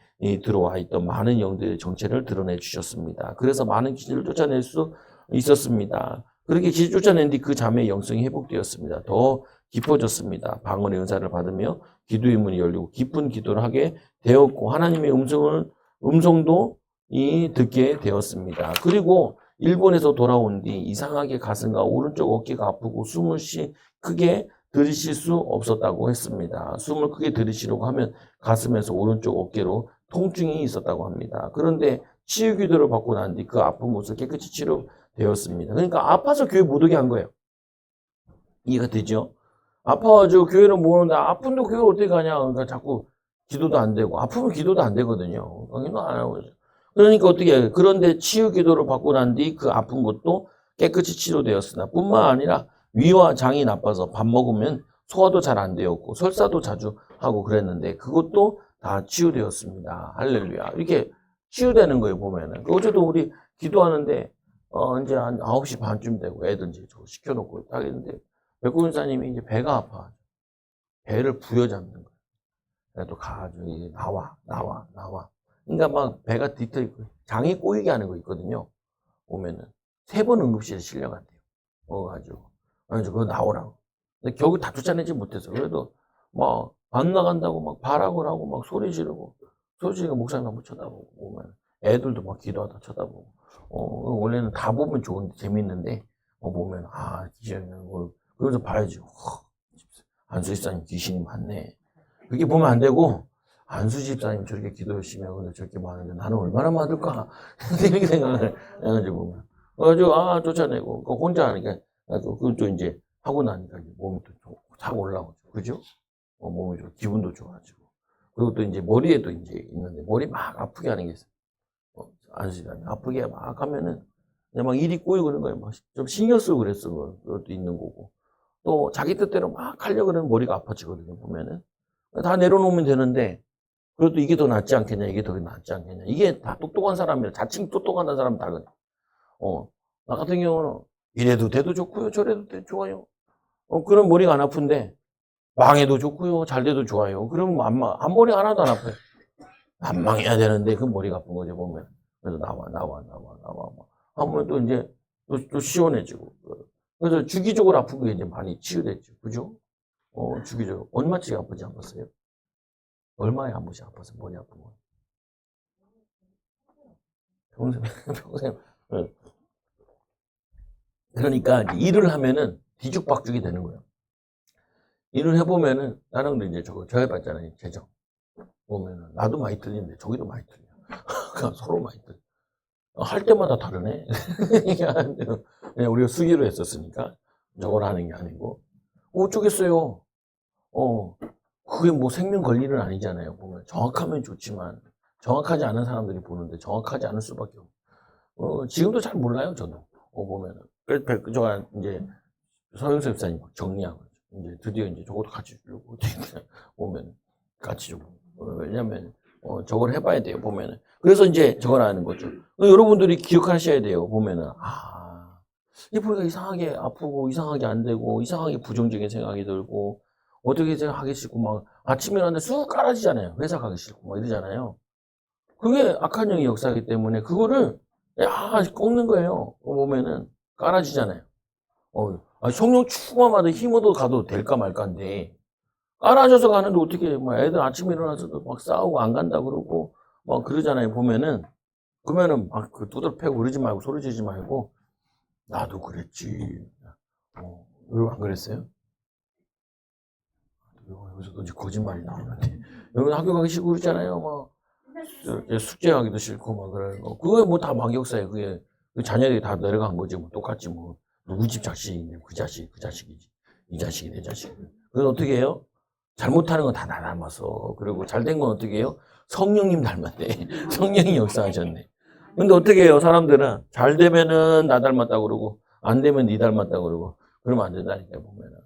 들어와 있던 많은 영들의 정체를 드러내 주셨습니다. 그래서 많은 기질을 쫓아낼 수 있었습니다. 그렇게 기질 쫓아낸 뒤 그 자매의 영성이 회복되었습니다. 더 깊어졌습니다. 방언의 은사를 받으며 기도의 문이 열리고 깊은 기도를 하게 되었고 하나님의 음성도 듣게 되었습니다. 그리고 일본에서 돌아온 뒤 이상하게 가슴과 오른쪽 어깨가 아프고 숨을 크게 들이쉴 수 없었다고 했습니다. 숨을 크게 들이쉬려고 하면 가슴에서 오른쪽 어깨로 통증이 있었다고 합니다. 그런데 치유 기도를 받고 난 뒤 그 아픈 곳을 깨끗이 치료되었습니다. 그러니까 아파서 교회 못 오게 한 거예요. 이해가 되죠? 아파가지고 교회를 못 오는데 아픈데 교회 어떻게 가냐. 그러니까 자꾸 기도도 안 되고 아프면 기도도 안 되거든요. 강의도 안 하고 있어요. 그러니까 어떻게 해요? 그런데 치유 기도를 받고 난 뒤 그 아픈 곳도 깨끗이 치료되었으나 뿐만 아니라 위와 장이 나빠서 밥 먹으면 소화도 잘 안 되었고 설사도 자주 하고 그랬는데 그것도 다 치유되었습니다. 할렐루야. 이렇게 치유되는 거예요, 보면은. 어제도 우리 기도하는데 이제 한 9시 반쯤 되고 애들 이제 저거 시켜놓고 하겠는데 백구윤사님이 이제 배가 아파. 배를 부여잡는 거예요. 그래도 가가지고 이제 나와. 그러니까 막 배가 뒤터 있고 장이 꼬이게 하는 거 있거든요. 보면은 3번 응급실에 실려간대요. 그래서 그거 나오라고. 근데 결국 다 쫓아내지 못해서 그래도 막 안 나간다고 막 발악을 하고 막 소리 지르고 목사님 한번 쳐다보고 보면 애들도 막 기도하다 쳐다보고 원래는 다 보면 좋은데 재밌는데 보면 귀신이 그래서 봐야지. 안수 집사님 귀신이 많네. 그렇게 보면 안 되고 안수 집사님 저렇게 기도 열심히 하고 저렇게 많은데 나는 얼마나 많을까 이렇게 생각을 해가지고 보면 쫓아내고 혼자 하니까 그것도 이제 하고 나니까 몸이 또 탁 올라오죠. 그죠? 몸이 좀 기분도 좋아지고 그리고 또 이제 머리에도 이제 있는데 머리 막 아프게 하는 게 있어요. 안수 집사님 아프게 막 하면은 그냥 막 일이 꼬이고 그런 거예요. 막 좀 신경 쓰고 그랬어. 그것도 있는 거고 또 자기 뜻대로 막 하려고 그러면 머리가 아파지거든요. 보면은 다 내려놓으면 되는데 그래도 이게 더 낫지 않겠냐, 이게 더 낫지 않겠냐. 이게 다 똑똑한 사람이라 자칭 똑똑한 사람은 다거든. 나 같은 경우는 이래도 돼도 좋고요, 저래도 돼도 좋아요. 그럼 머리가 안 아픈데 망해도 좋고요, 잘 돼도 좋아요. 그러면 앞머리 하나도 안 아파요. 안 망해야 되는데 그 머리가 아픈 거죠, 보면. 그래서 나와. 하면 또 이제 또 시원해지고. 그래서 주기적으로 아픈 게 이제 많이 치유됐죠. 그죠? 주기적으로. 얼마씩 아프지 않았어요? 얼마에 한 번씩 아파서 머리 아픈 거? 평생. 그러니까 일을 하면은 뒤죽박죽이 되는 거예요. 일을 해보면은 나는 이제 저거 해봤잖아요. 재정. 보면은 나도 많이 틀리는데 저기도 많이 틀려. 서로 많이 틀려. 할 때마다 다르네. 그냥 우리가 수기로 했었으니까 저걸 하는 게 아니고 어쩌겠어요. 그게 뭐 생명 권리는 아니잖아요. 보면 정확하면 좋지만 정확하지 않은 사람들이 보는데 정확하지 않을 수밖에 없고 지금도 잘 몰라요. 저도 보면은 그래서 제가 이제 서영섭 집사님 정리하고 이제 드디어 이제 저것도 같이 주려고 보면 같이 주고 왜냐면 저걸 해봐야 돼요. 보면은 그래서 이제 저걸 하는 거죠. 여러분들이 기억하셔야 돼요. 보면은 이 보니까 이상하게 아프고 이상하게 안 되고 이상하게 부정적인 생각이 들고 어떻게 하기 싫고 막 아침에 일어났는데 쑥 깔아지잖아요. 회사 가기 싫고 막 이러잖아요. 그게 악한 영의 역사이기 때문에 그거를 꺾는 거예요. 보면은 깔아지잖아요. 성령 충만마다 힘으로 가도 될까 말까인데 깔아줘서 가는데 어떻게 막 애들 아침에 일어나서도 막 싸우고 안 간다 그러고 막 그러잖아요. 보면은 그러면은 막 두들 패고 그러지 말고 소리 지르지 말고 나도 그랬지. 여러분 안 그랬어요? 여기서도 이제 거짓말이 나오는데 여러분 학교 가기 싫고 그러잖아요. 막 숙제하기도 싫고 막 그러고 그거 뭐 다 막역사예요. 그게 자녀들이 다 내려간 거지 뭐 똑같지 뭐 누구 집 자식인데 그 자식이지 이 자식이 내 자식. 그건 어떻게 해요? 잘못하는 건 다 나 닮아서 그리고 잘된 건 어떻게 해요? 성령님 닮았네. 성령이 역사하셨네. 근데 어떻게 해요? 사람들은 잘 되면은 나 닮았다고 그러고 안 되면 니 닮았다고 그러고 그러면 안 된다니까 보면은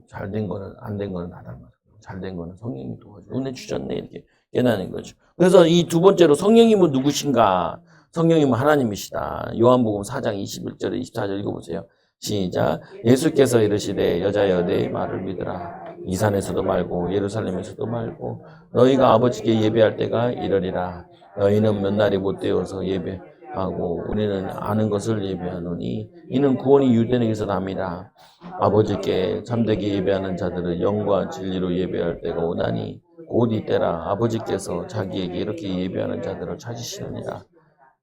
잘 된 거는 안 된 거는 나 닮았어. 잘 된 거는 성령이 도와주고 은혜 주셨네 이렇게 깨닫는 거죠. 그래서 이 두 번째로 성령님은 누구신가? 성령님은 하나님이시다. 요한복음 4장 21절에 24절 읽어보세요. 시작. 예수께서 이르시되 여자여 내 말을 믿으라. 이 산에서도 말고 예루살렘에서도 말고 너희가 아버지께 예배할 때가 이르리라. 너희는 몇 날이 못 되어서 예배하고 우리는 아는 것을 예배하노니 이는 구원이 유대인에게서 남이라. 아버지께 참되게 예배하는 자들은 영과 진리로 예배할 때가 오나니 곧 이때라. 아버지께서 자기에게 이렇게 예배하는 자들을 찾으시느니라.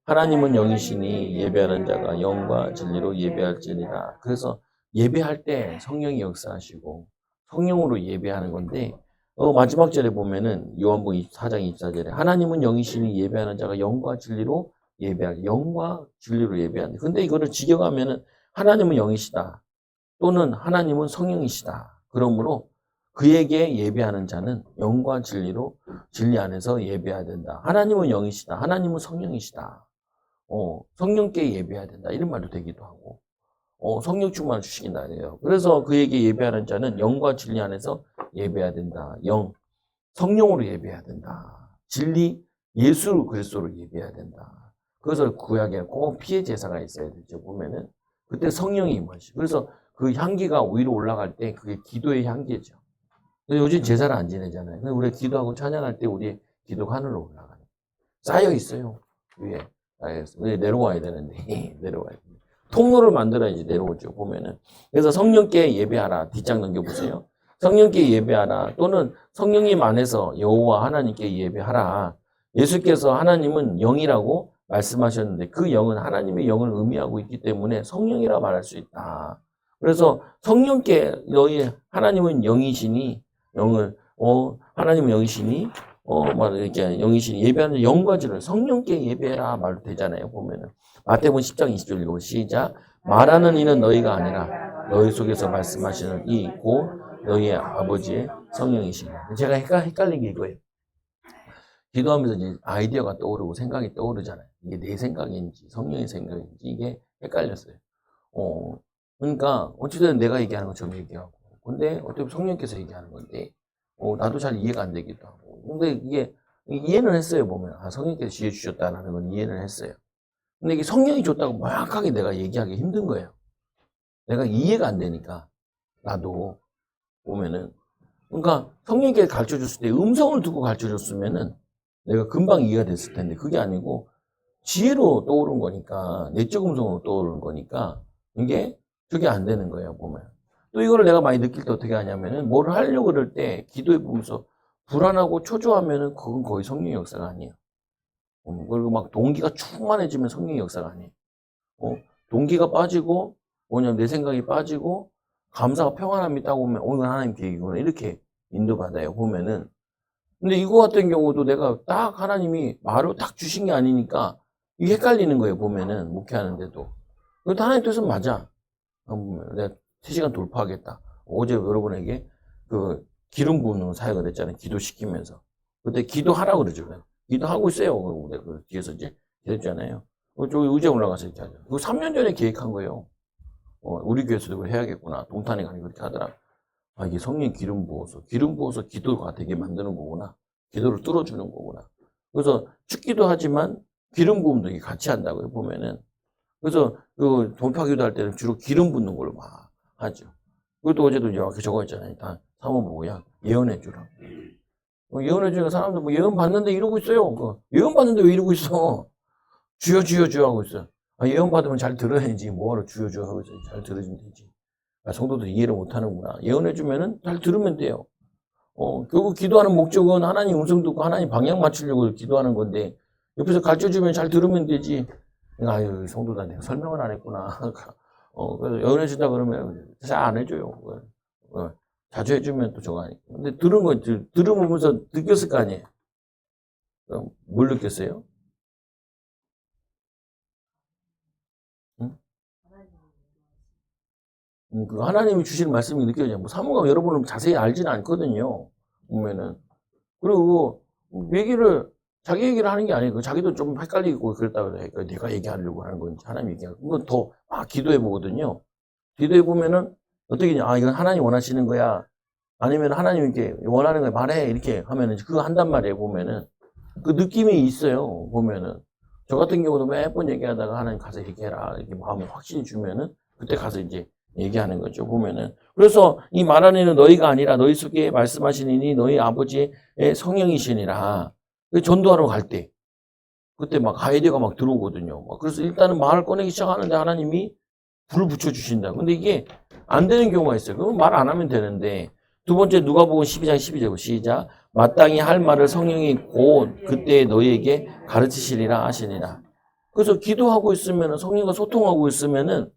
하나님은 영이시니 예배하는 자가 영과 진리로 예배할지니라. 그래서 예배할 때 성령이 역사하시고 성령으로 예배하는 건데 마지막 절에 보면은 요한복음 24장 24절에 하나님은 영이시니 예배하는 자가 영과 진리로 영과 진리로 예배한다. 근데 이거를 직역하면은 하나님은 영이시다 또는 하나님은 성령이시다. 그러므로 그에게 예배하는 자는 영과 진리로 진리 안에서 예배해야 된다. 하나님은 영이시다. 하나님은 성령이시다. 성령께 예배해야 된다. 이런 말도 되기도 하고, 성령 충만을 주시긴다. 해요. 그래서 그에게 예배하는 자는 영과 진리 안에서 예배해야 된다. 성령으로 예배해야 된다. 진리, 예수 그리스도로 예배해야 된다. 그래서 구약에 꼭 피의 제사가 있어야 되죠. 보면은, 그때 성령이 임하시. 그래서 그 향기가 위로 올라갈 때 그게 기도의 향기죠. 요즘 제사를 안 지내잖아요. 근데 우리 기도하고 찬양할 때 우리 기도가 하늘로 올라가요. 쌓여 있어요. 위에. 내려와야 되는데 내려와야 돼. 통로를 만들어야지 내려오죠. 보면은 그래서 성령께 예배하라. 뒷장 넘겨보세요. 성령께 예배하라. 또는 성령님 안에서 여호와 하나님께 예배하라. 예수께서 하나님은 영이라고 말씀하셨는데 그 영은 하나님의 영을 의미하고 있기 때문에 성령이라 말할 수 있다. 그래서 성령께 너희 하나님은 영이시니 하나님은 영이시니 이렇게 영이신 예배하는 영과 진리로 성령께 예배해라 말도 되잖아요. 보면은 마태복음 10장 20절 읽어 시작. 말하는 이는 너희가 아니라 너희 속에서 말씀하시는 이 곧 너희의 아버지의 성령이시라. 제가 헷갈린 게 이거예요. 기도하면서 이제 아이디어가 떠오르고 생각이 떠오르잖아요. 이게 내 생각인지 성령의 생각인지 이게 헷갈렸어요. 그러니까 어쨌든 내가 얘기하는 것처럼 얘기하고 근데 어떻게 성령께서 얘기하는 건데 나도 잘 이해가 안 되기도 하고. 근데 이게 이해는 했어요. 보면 성령께서 지혜 주셨다는 건 이해는 했어요. 근데 이게 성령이 줬다고 명확하게 내가 얘기하기 힘든 거예요. 내가 이해가 안 되니까 나도 보면은 그러니까 성령께서 가르쳐 줬을 때 음성을 두고 가르쳐 줬으면은 내가 금방 이해가 됐을 텐데 그게 아니고 지혜로 떠오른 거니까 내적 음성으로 떠오른 거니까 이게 그게 안 되는 거예요. 보면 또 이거를 내가 많이 느낄 때 어떻게 하냐면은 뭘 하려고 그럴 때 기도해 보면서 불안하고 초조하면은 그건 거의 성령의 역사가 아니에요. 그리고 막 동기가 충만해지면 성령의 역사가 아니에요. 동기가 빠지고 뭐냐면 내 생각이 빠지고 감사가 평안함이 딱 오면 이건 하나님 계획이구나 이렇게 인도받아요. 보면은 근데 이거 같은 경우도 내가 딱 하나님이 말을 딱 주신 게 아니니까 이게 헷갈리는 거예요. 보면은 목회하는데도 그것도 하나님 뜻은 맞아. 보면 내가 3시간 돌파하겠다. 어제 여러분에게 그 기름 부는 사역을 했잖아요. 기도시키면서. 그때 기도하라고 그러죠. 기도하고 있어요. 내가 그 뒤에서 이제 기도했잖아요. 저기 의자 올라가서 이렇게 하죠. 그거 3년 전에 계획한 거예요. 우리 교회에서도 그걸 해야겠구나. 동탄에 가니 그렇게 하더라. 이게 성령 기름 부어서 기도가 되게 만드는 거구나. 기도를 뚫어주는 거구나. 그래서 죽기도 하지만 기름 부음도 같이 한다고요. 보면은. 그래서 그 돌파 기도할 때는 주로 기름 붓는 걸로 막 하죠. 그것도 어제도 이렇게 적어있잖아요. 다 사모 보고야 예언해 주라. 예언해 주니까 사람들 뭐 예언 받는데 이러고 있어요. 예언 받는데 왜 이러고 있어? 주여 주여 주여 하고 있어. 예언 받으면 잘 들어야지. 뭐하러 주여 주여 하고 있어. 잘 들으면 되지. 성도들 이해를 못 하는구나. 예언해 주면은 잘 들으면 돼요. 결국 기도하는 목적은 하나님 음성 듣고 하나님 방향 맞추려고 기도하는 건데 옆에서 가르쳐 주면 잘 들으면 되지. 아유, 성도다 내가 설명을 안 했구나. 그래서 예언해 준다 그러면 잘 안 해줘요. 자주 해주면 또 저거 아니고. 근데 들으면서 느꼈을 거 아니에요. 뭘 느꼈어요? 응? 그 하나님이 주시는 말씀이 느껴져요. 뭐 사모가 여러분은 자세히 알지는 않거든요. 보면은. 그리고 자기 얘기를 하는 게 아니고 자기도 좀 헷갈리고 그랬다고 해요. 내가 얘기하려고 하는 건지 하나님 얘기하고. 그건 더 기도해 보거든요. 기도해 보면은 어떻게 이건 하나님 원하시는 거야. 아니면 하나님 이렇게 원하는 거 말해 이렇게 하면은 그거 한단 말이에요. 보면은 그 느낌이 있어요. 보면은 저 같은 경우도 몇 번 얘기하다가 하나님 가서 얘기해라 이렇게 마음에 확신이 주면은 그때 가서 이제 얘기하는 거죠. 보면은. 그래서 이 말하는 이는 너희가 아니라 너희 속에 말씀하시니 너희 아버지의 성령이시니라. 전도하러 갈 때. 그때 막 아이디어가 막 들어오거든요. 그래서 일단은 말을 꺼내기 시작하는데 하나님이 불을 붙여주신다. 근데 이게 안 되는 경우가 있어요. 그러면 말 안 하면 되는데. 두 번째 누가복음 12장 12절 시작. 마땅히 할 말을 성령이 곧 그때 너희에게 가르치시리라 하시니라. 그래서 기도하고 있으면 성령과 소통하고 있으면은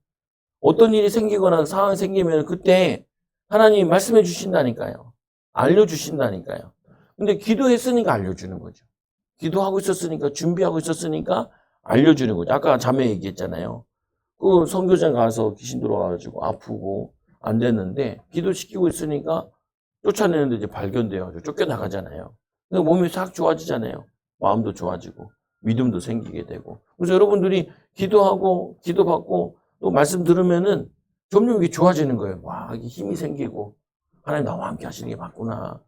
어떤 일이 생기거나 상황이 생기면 그때 하나님이 말씀해 주신다니까요. 알려주신다니까요. 근데 기도했으니까 알려주는 거죠. 기도하고 있었으니까 준비하고 있었으니까 알려주는 거죠. 아까 자매 얘기했잖아요. 그 선교장 가서 귀신 들어와가지고 아프고 안 됐는데 기도시키고 있으니까 쫓아내는데 이제 발견돼요. 쫓겨나가잖아요. 근데 몸이 싹 좋아지잖아요. 마음도 좋아지고 믿음도 생기게 되고. 그래서 여러분들이 기도하고 기도받고 또 말씀 들으면은 점점 이게 좋아지는 거예요. 와, 이게 힘이 생기고 하나님 나와 함께 하시는 게 맞구나.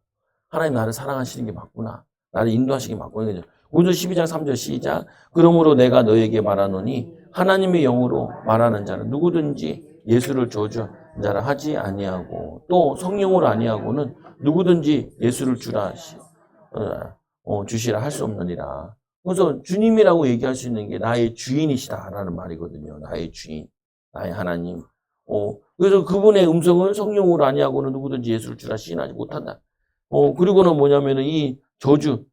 하나님 나를 사랑하시는 게 맞구나. 나를 인도하시는 게 맞구나. 오늘 12장 3절 시작. 그러므로 내가 너에게 말하노니 하나님의 영으로 말하는 자는 누구든지 예수를 저주하는 자라 하지 아니하고 또 성령으로 아니하고는 누구든지 예수를 주시라 할 수 없느니라. 그래서 주님이라고 얘기할 수 있는 게 나의 주인이시다라는 말이거든요. 나의 주인, 나의 하나님. 그래서 그분의 음성을 성령으로 아니하고는 누구든지 예수를 주라 시인하지 못한다. 그리고는 뭐냐면은 이 저주,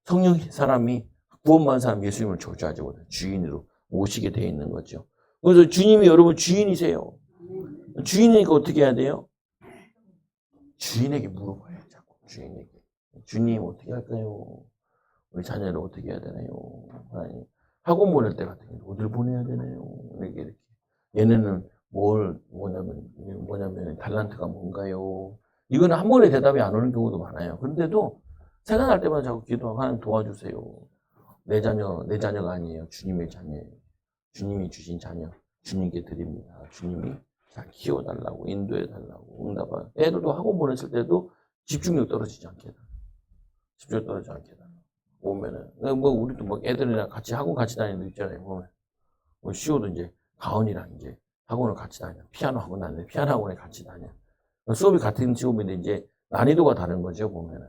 성령의 사람이 구원받은 사람 예수님을 저주하지 못해 주인으로 모시게 되어 있는 거죠. 그래서 주님이 여러분 주인이세요. 주인이니까 어떻게 해야 돼요? 주인에게 물어봐요. 자꾸 주인에게. 주님 어떻게 할까요? 우리 자녀를 어떻게 해야 되나요? 아니, 학원 보낼 때 같은 경우 어딜 보내야 되나요? 이렇게. 얘네는 뭐냐면 달란트가 뭔가요? 이거는 한 번에 대답이 안 오는 경우도 많아요. 그런데도 생각날 때마다 자꾸 기도하고 하나님 도와주세요. 내 자녀가 아니에요. 주님의 자녀예요. 주님이 주신 자녀, 주님께 드립니다. 주님이 잘 키워달라고, 인도해달라고, 응답하. 애들도 학원 보냈을 때도 집중력 떨어지지 않게 해달라고. 집중력 떨어지지 않게 해달라고. 보면은, 우리도 뭐 애들이랑 같이 학원 같이 다니는 데 있잖아요. 보면. 시오도 이제 가은이랑 이제 학원을 같이 다녀. 피아노 학원 다니는데 피아노 학원에 같이 다녀. 수업이 같은 수업인데 이제 난이도가 다른 거죠, 보면은.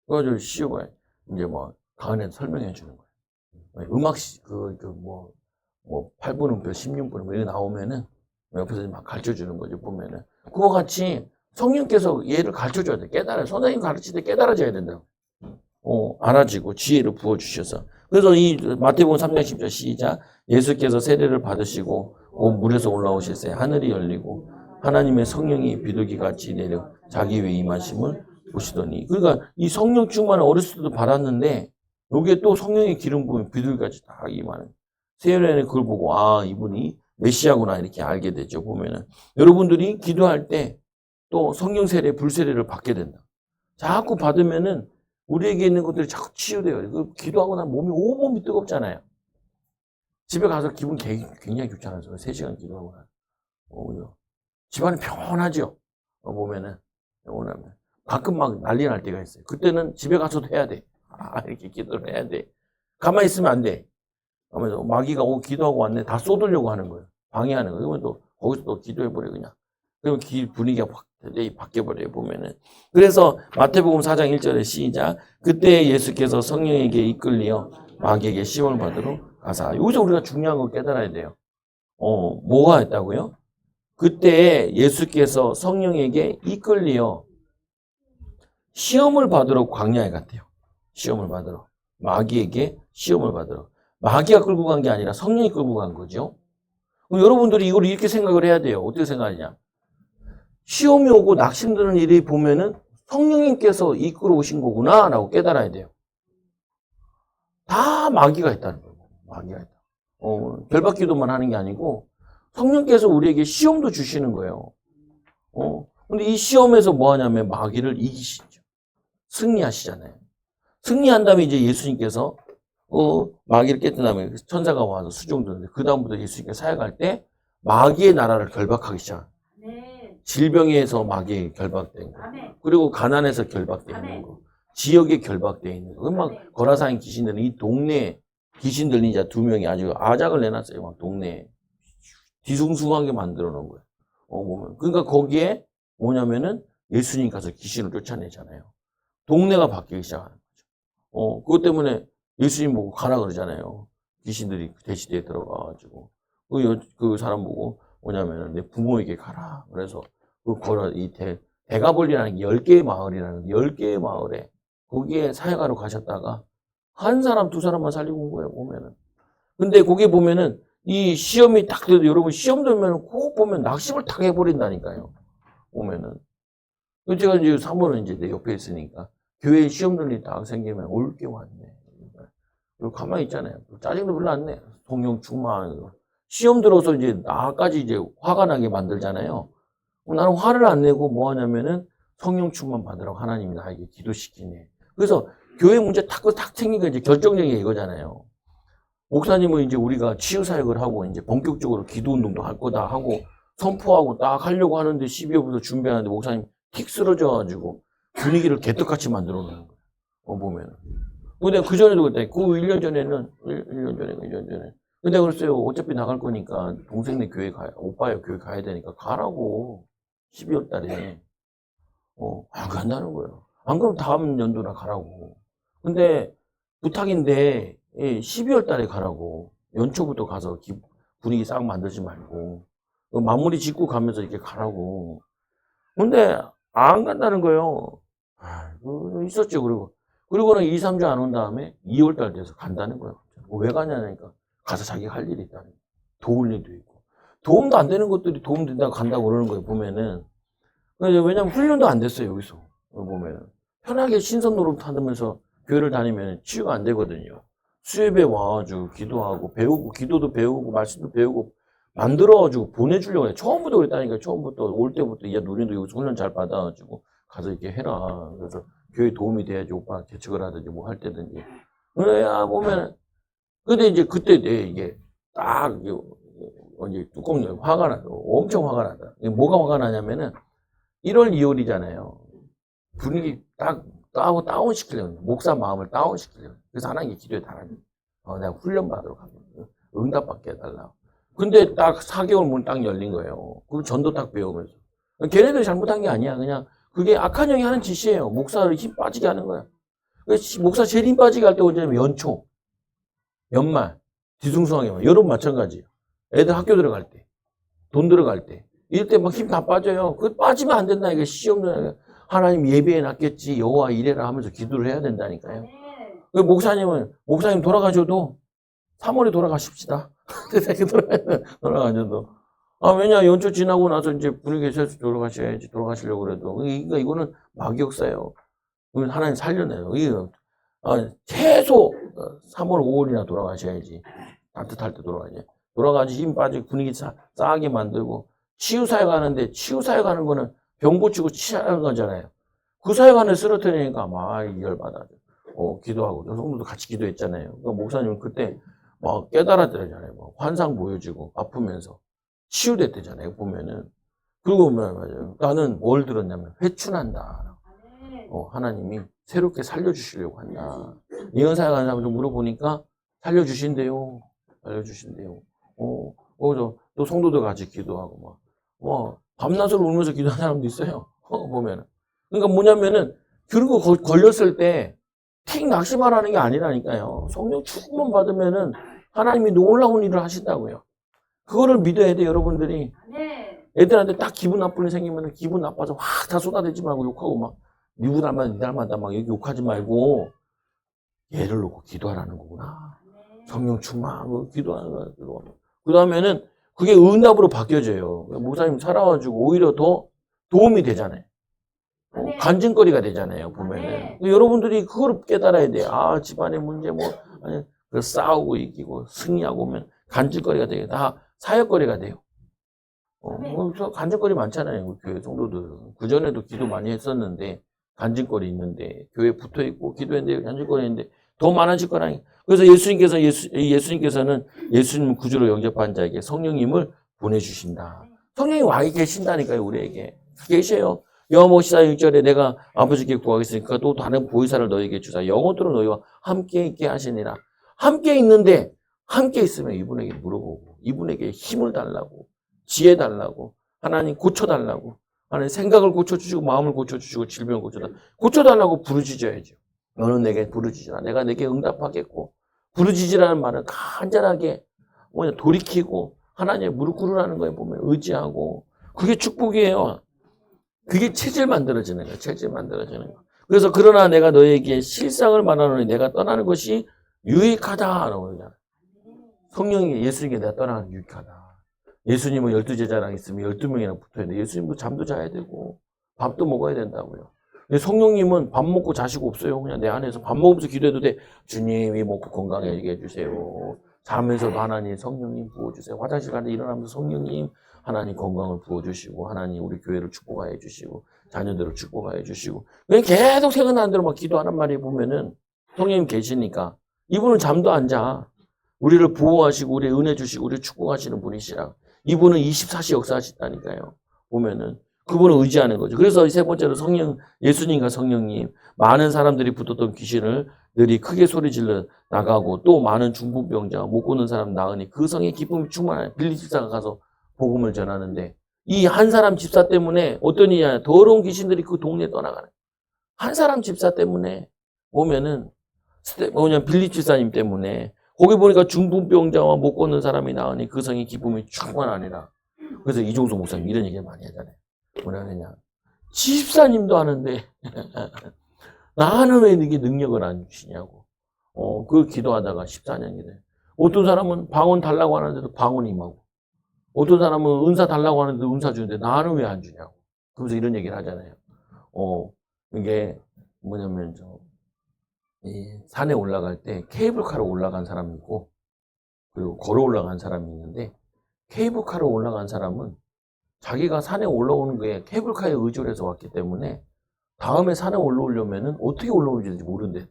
그래가지고 시오가 이제 뭐 가은이한테 설명해 주는 거예요. 음악, 8분 음표, 16분 음표, 이거 나오면은, 옆에서 막 가르쳐 주는 거죠, 보면은. 그거 같이 성령께서 얘를 가르쳐 줘야 돼. 선생님 가르칠 때 깨달아져야 된다고. 알아지고 지혜를 부어주셔서. 그래서 이 마태복음 3장 10절 시작. 예수께서 세례를 받으시고, 물에서 올라오실새 하늘이 열리고, 하나님의 성령이 비둘기같이 내려 자기 위에 임하심을 보시더니. 그러니까 이 성령 충만을 어렸을 때도 받았는데, 여기에 또 성령의 기름 부으면 비둘기같이 다 임하는. 세례는 그걸 보고 이분이 메시아구나 이렇게 알게 되죠. 보면은 여러분들이 기도할 때 또 성령 세례, 불 세례를 받게 된다. 자꾸 받으면은 우리에게 있는 것들이 자꾸 치유돼요. 기도하고 나면 온몸이 뜨겁잖아요. 집에 가서 기분 굉장히 좋잖아요. 3시간 기도하고 나면 집안이 평온하죠. 보면은 평온하면 가끔 막 난리 날 때가 있어요. 그때는 집에 가서도 해야 돼. 이렇게 기도를 해야 돼. 가만히 있으면 안 돼. 그러면서 마귀가 기도하고 왔네. 다 쏟으려고 하는 거예요. 방해하는 거예요. 그러면 또 거기서 또 기도해버려 그냥. 그러면 분위기가 확 바뀌어버려요. 보면은. 그래서 마태복음 4장 1절에 시작. 그때 예수께서 성령에게 이끌리어 마귀에게 시험을 받으러 가사. 여기서 우리가 중요한 걸 깨달아야 돼요. 뭐가 했다고요? 그때 예수께서 성령에게 이끌리어 시험을 받으러 광야에 갔대요. 시험을 받으러. 마귀에게 시험을 받으러. 마귀가 끌고 간 게 아니라 성령이 끌고 간 거죠. 그럼 여러분들이 이걸 이렇게 생각을 해야 돼요. 어떻게 생각하냐? 시험이 오고 낙심드는 일이 보면은 성령님께서 이끌어 오신 거구나 라고 깨달아야 돼요. 다 마귀가 있다는 거예요. 마귀가 있다. 결박기도만 하는 게 아니고 성령께서 우리에게 시험도 주시는 거예요. 근데 이 시험에서 뭐 하냐면 마귀를 이기시죠. 승리하시잖아요. 승리한 다음에 이제 예수님께서 마귀를 깼던 다음에 천사가 와서 수종드는데 그 다음부터 예수님께서 사역할 때 마귀의 나라를 결박하기 시작. 네. 질병에서 마귀에 결박된 거. 아멘. 그리고 가난에서 결박되어 있는 거. 지역에 결박되어 있는 거. 막 거라사인 귀신들은 이 동네에 귀신 들린 자 2명이 아주 아작을 내놨어요. 막 동네에. 뒤숭숭하게 만들어 놓은 거예요. 보면. 그러니까 거기에 뭐냐면은 예수님 가서 귀신을 쫓아내잖아요. 동네가 바뀌기 시작하는 거죠. 그것 때문에 예수님 보고 가라 그러잖아요. 귀신들이 대시대에 들어가가지고. 그 사람 보고 뭐냐면은 내 부모에게 가라. 그래서 대가볼리라는 게 10개의 마을이라는 10개의 마을에 거기에 사역하러 가셨다가 한 사람, 두 사람만 살리고 온 거예요, 보면은. 근데 거기 보면은 이 시험이 딱 돼도 여러분 시험 되면 꼭 보면 낙심을 탁 해버린다니까요. 보면은. 제가 이제 사모는 이제 내 옆에 있으니까 교회에 시험들이 딱 생기면 올 게 왔네. 그리고 가만히 있잖아요. 짜증도 별로 안 내. 성령 충만하는 거. 시험 들어서 이제 나까지 이제 화가 나게 만들잖아요. 나는 화를 안 내고 뭐 하냐면은 성령 충만 받으라고 하나님이 나에게 기도시키네. 그래서 교회 문제 딱 생기니까 이제 결정적인 게 이거잖아요. 목사님은 이제 우리가 치유사역을 하고 이제 본격적으로 기도 운동도 할 거다 하고 선포하고 딱 하려고 하는데 12월부터 준비하는데 목사님 틱 쓰러져가지고 분위기를 개떡같이 만들어 놓는 거예요. 보면은. 근데 그전에도 그때, 1년 전에는, 1년 전에. 근데 그랬어요. 어차피 나갈 거니까 동생네 교회 오빠야 교회 가야 되니까 가라고. 12월 달에. 안 간다는 거예요. 안 그러면 다음 연도나 가라고. 근데 부탁인데, 12월 달에 가라고. 연초부터 가서 분위기 싹 만들지 말고. 마무리 짓고 가면서 이렇게 가라고. 근데 안 간다는 거예요. 있었죠. 그리고는 2, 3주 안 온 다음에 2월 달 돼서 간다는 거예요. 왜 가냐니까 가서 자기가 할 일이 있다는 거예요. 도울 일도 있고. 도움도 안 되는 것들이 도움 된다고 간다고 그러는 거예요, 보면은. 왜냐면 훈련도 안 됐어요, 여기서. 보면은. 편하게 신선 노릇 하면서 교회를 다니면 치유가 안 되거든요. 수협에 와가지고 기도하고 배우고, 기도도 배우고, 말씀도 배우고, 만들어가지고 보내주려고 해. 처음부터 그랬다니까, 처음부터. 올 때부터, 야, 누리도 여기서 훈련 잘 받아가지고 가서 이렇게 해라. 그래서 교회 도움이 돼야지 오빠 개척을 하든지 뭐 할 때든지. 그래야 보면, 근데 이제 그때 이게 딱, 이제 뚜껑 열고 화가 나요. 엄청 화가 나다. 뭐가 화가 나냐면은 1월, 2월이잖아요. 분위기 딱 다운시키려고. 목사 마음을 다운시키려고. 그래서 하나님께 기도에 달하는 내가 훈련 받으러 가고 응답받게 해달라고. 근데 딱 4개월 문 딱 열린 거예요. 그리고 전도 딱 배우면서. 걔네들이 잘못한 게 아니야. 그냥 그게 악한 영이 하는 짓이에요. 목사를 힘 빠지게 하는 거야. 목사 제일 힘 빠지게 할 때 언제냐면 연초, 연말, 뒤숭숭하게. 여러분 마찬가지예요. 애들 학교 들어갈 때, 돈 들어갈 때. 이럴 때 막 힘 다 빠져요. 그 빠지면 안 된다. 이게 시험을 하나님 예배해 놨겠지. 여호와 이래라 하면서 기도를 해야 된다니까요. 목사님 돌아가셔도 3월에 돌아가십시다. 돌아가셔도. 왜냐, 연초 지나고 나서 이제 분위기에서 돌아가시려고 그래도. 그러니까 이거는 막역사예요. 하나님 살려내요. 최소 3월, 5월이나 돌아가셔야지. 따뜻할 때 돌아가야지. 돌아가지 힘 빠지고 분위기 싸하게 만들고. 치유사역 하는데, 치유사역 하는 거는 병 고치고 치유하는 거잖아요. 그 사역 안에 쓰러뜨리니까 막 열받아. 기도하고. 성도도 같이 기도했잖아요. 그러니까 목사님은 그때 막 깨달았잖아요. 막 환상 보여지고 아프면서 치유됐대잖아요. 보면은. 그리고 맞아요. 나는 뭘 들었냐면 회춘한다. 하나님이 새롭게 살려주시려고 한다. 이런 사역하는 사람들 물어보니까 살려주신대요. 또 성도들 같이 기도하고 밤낮으로 울면서 기도하는 사람도 있어요. 보면은. 그러니까 뭐냐면은 그리고 걸렸을 때 틱 낙심하라는 게 아니라니까요. 성령 충만 받으면은 하나님이 놀라운 일을 하신다고요. 그거를 믿어야 돼, 여러분들이. 애들한테 딱 기분 나쁜 일 생기면 기분 나빠서 확 다 쏟아내지 말고 욕하고 막 누구 닮았다, 니 닮았다 막 여기 욕하지 말고 얘를 놓고 기도하라는 거구나. 성령 충만하고 기도하는 거야. 그 다음에는 그게 응답으로 바뀌어져요. 목사님 살아가지고 오히려 더 도움이 되잖아요. 간증거리가 되잖아요, 보면은. 여러분들이 그걸 깨달아야 돼요. 집안의 문제 싸우고 이기고 승리하고 오면 간증거리가 돼요. 다 사역거리가 돼요. 간증거리 많잖아요, 우리 교회 성도들. 그전에도 기도 많이 했었는데, 간증거리 있는데, 교회 붙어 있고, 기도했는데, 간증거리 있는데, 더 많아질 거라니. 그래서 예수님께서는 예수님 구주로 영접한 자에게 성령님을 보내주신다. 성령이 와 계신다니까요, 우리에게. 계셔요. 요한복음 14장 6절에 내가 아버지께 구하겠으니까 또 다른 보혜사를 너에게 주사 영원토록 너희와 함께 있게 하시니라. 함께 있는데 함께 있으면 이분에게 물어보고 이분에게 힘을 달라고 지혜 달라고. 하나님 고쳐달라고. 하나님 생각을 고쳐주시고 마음을 고쳐주시고 질병을 고쳐달라고 부르짖어야죠. 너는 내게 부르짖으라. 내가 내게 응답하겠고. 부르짖으라는 말은 간절하게 뭐냐 돌이키고 하나님의 무릎 꿇으라는 거에 보면 의지하고 그게 축복이에요. 그게 체질 만들어지는 거예요. 체질 만들어지는 거. 그래서 그러나 내가 너에게 실상을 말하노니 내가 떠나는 것이 유익하다라고 그러잖아요. 성령이 예수님께 내가 떠나는 게 유익하다. 예수님은 12제자랑 있으면 12명이랑 붙어야 돼. 예수님도 잠도 자야 되고 밥도 먹어야 된다고요. 근데 성령님은 밥 먹고 자시고 없어요. 그냥 내 안에서 밥 먹으면서 기도해도 돼. 주님이 먹고 건강하게 해주세요. 자면서도 하나님 성령님 부어주세요. 화장실 가는데 일어나면서 성령님 하나님 건강을 부어주시고 하나님 우리 교회를 축복하여 주시고 자녀들을 축복하여 주시고 그냥 계속 생각나는 대로 막 기도하는 말이 보면은 성령님 계시니까 이분은 잠도 안 자. 우리를 보호하시고 우리 은혜 주시고 우리 축복하시는 분이시라. 이분은 24시 역사하신다니까요. 보면은 그분을 의지하는 거죠. 그래서 세 번째로 예수님과 성령님 많은 사람들이 붙었던 귀신을 늘이 크게 소리질러 나가고 또 많은 중풍병자와 못 걷는 사람 나으니 그 성에 기쁨이 충만하여 빌립 집사가 가서 복음을 전하는데 이 한 사람 집사 때문에 어떤 일이냐 더러운 귀신들이 그 동네에 떠나가는 한 사람 집사 때문에 보면은 빌립 집사님 때문에 거기 보니까 중풍병자와 못 걷는 사람이 나으니 그 성이 기쁨이 충만하니라. 그래서 이종수 목사님 이런 얘기 많이 하잖아요. 뭐냐면 집사님도 하는데 나는 왜 이게 능력을 안 주시냐고. 그걸 기도하다가 14년이 돼. 어떤 사람은 방언 달라고 하는데도 방언 임하고 어떤 사람은 은사 달라고 하는데도 은사 주는데 나는 왜 안 주냐고. 그러면서 이런 얘기를 하잖아요. 이게 뭐냐면 산에 올라갈 때 케이블카로 올라간 사람이 있고 그리고 걸어 올라간 사람이 있는데 케이블카로 올라간 사람은 자기가 산에 올라오는 게 케이블카에 의존을 해서 왔기 때문에 다음에 산에 올라오려면은 어떻게 올라오는지 모른대.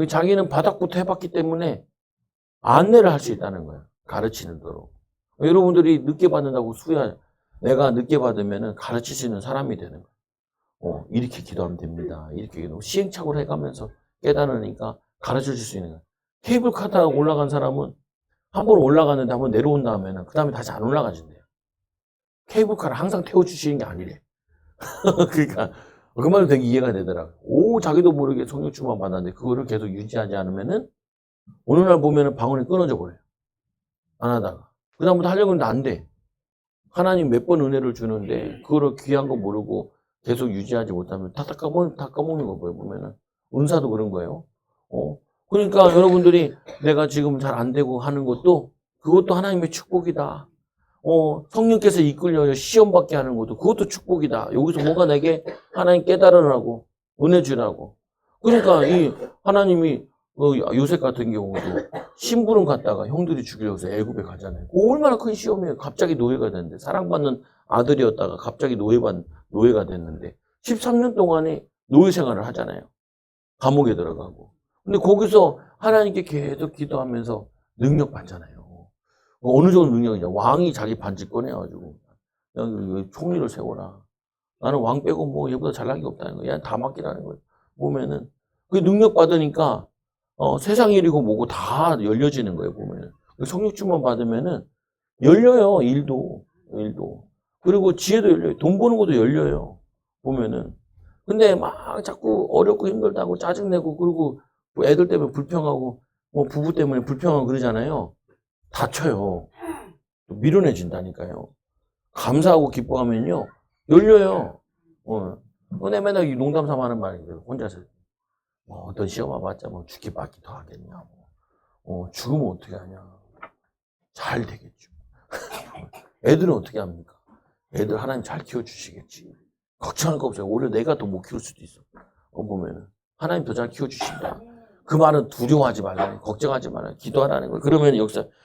자기는 바닥부터 해봤기 때문에 안내를 할 수 있다는 거예요. 가르치는 대로. 여러분들이 늦게 받는다고 내가 늦게 받으면은 가르칠 수 있는 사람이 되는 거예요. 이렇게 기도하면 됩니다. 이렇게 기도. 시행착오를 해가면서 깨달으니까 가르쳐 줄 수 있는 거예요. 케이블카 타고 올라간 사람은 한 번 올라갔는데 한 번 내려온 다음에는 그 다음에 다시 안 올라가진대요. 케이블카를 항상 태워주시는 게 아니래. 그러니까 그 말은 되게 이해가 되더라고요. 자기도 모르게 성령 충만 받았는데 그거를 계속 유지하지 않으면은 어느 날 보면은 방언이 끊어져 버려요. 안 하다가. 그 다음부터 하려고 했는데 안 돼. 하나님 몇 번 은혜를 주는데 그거를 귀한 거 모르고 계속 유지하지 못하면 다 까먹는 거 보면은 은사도 그런 거예요. 그러니까 여러분들이 내가 지금 잘 안 되고 하는 것도 그것도 하나님의 축복이다. 성령께서 이끌려 시험 받게 하는 것도 그것도 축복이다. 여기서 뭐가 내게 하나님 깨달으라고 은혜 주라고. 그러니까 이 하나님이 요셉 같은 경우도 심부름 갔다가 형들이 죽이려고 해서 애굽에 가잖아요. 얼마나 큰 시험이에요. 갑자기 노예가 됐는데 사랑받는 아들이었다가 갑자기 노예가 됐는데 13년 동안에 노예 생활을 하잖아요. 감옥에 들어가고. 근데 거기서 하나님께 계속 기도하면서 능력 받잖아요. 어느 정도 능력이냐. 왕이 자기 반지 꺼내가지고 그냥 총리를 세워라. 나는 왕 빼고 뭐 얘보다 잘난 게 없다는 거야. 얘는 다 맡기라는 거예요. 보면은 그 능력 받으니까 세상 일이고 뭐고 다 열려지는 거예요. 보면은 성령 충만 받으면은 열려요. 일도 그리고 지혜도 열려요. 돈 버는 것도 열려요. 보면은 근데 막 자꾸 어렵고 힘들다고 짜증내고 그리고 뭐 애들 때문에 불평하고 뭐 부부 때문에 불평하고 그러잖아요. 다쳐요. 밀어내진다니까요. 감사하고 기뻐하면요. 열려요. 근데 맨날 농담 삼아 하는 말이에요. 혼자서. 어떤 시험 와봤자 뭐 죽기 받기 더 하겠냐. 죽으면 어떻게 하냐. 잘 되겠죠. 애들은 어떻게 합니까? 애들 하나님 잘 키워주시겠지. 걱정할 거 없어요. 오히려 내가 더 못 키울 수도 있어. 보면은. 하나님 더 잘 키워주신다. 그 말은 두려워하지 말라. 걱정하지 말라. 기도하라는 거예요. 그러면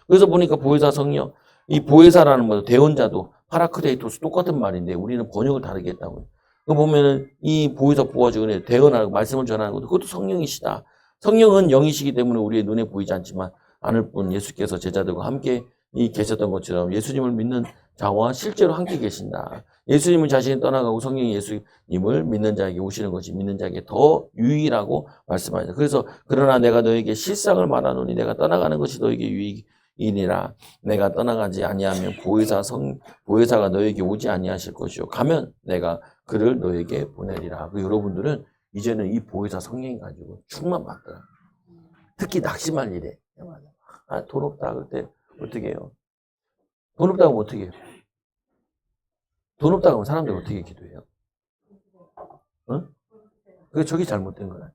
그래서 보니까 보혜사 성령, 이 보혜사라는 것도 대언자도 파라크레이토스 똑같은 말인데 우리는 번역을 다르게 했다고요. 그 보면은 이 보혜사 보아주는 대언하고 말씀을 전하는 것도 그것도 성령이시다. 성령은 영이시기 때문에 우리의 눈에 보이지 않지만 않을 뿐 예수께서 제자들과 함께 계셨던 것처럼 예수님을 믿는 자와 실제로 함께 계신다. 예수님은 자신이 떠나가고 성령이 예수님을 믿는 자에게 오시는 것이 믿는 자에게 더 유익이라고 말씀하셨다. 그래서 그러나 내가 너에게 실상을 말하노니 내가 떠나가는 것이 너에게 이니라. 내가 떠나가지 아니하면 보혜사가 너에게 오지 아니하실 것이요. 가면 내가 그를 너에게 보내리라. 여러분들은 이제는 이 보혜사 성령 가지고 충만받더라. 특히 낙심할 일에. 돈 없다 그럴 때 어떻게 해요? 돈 없다고 하면 어떻게 해요? 돈 없다고 하면 사람들 어떻게 기도해요? 그게 저게 잘못된 거야.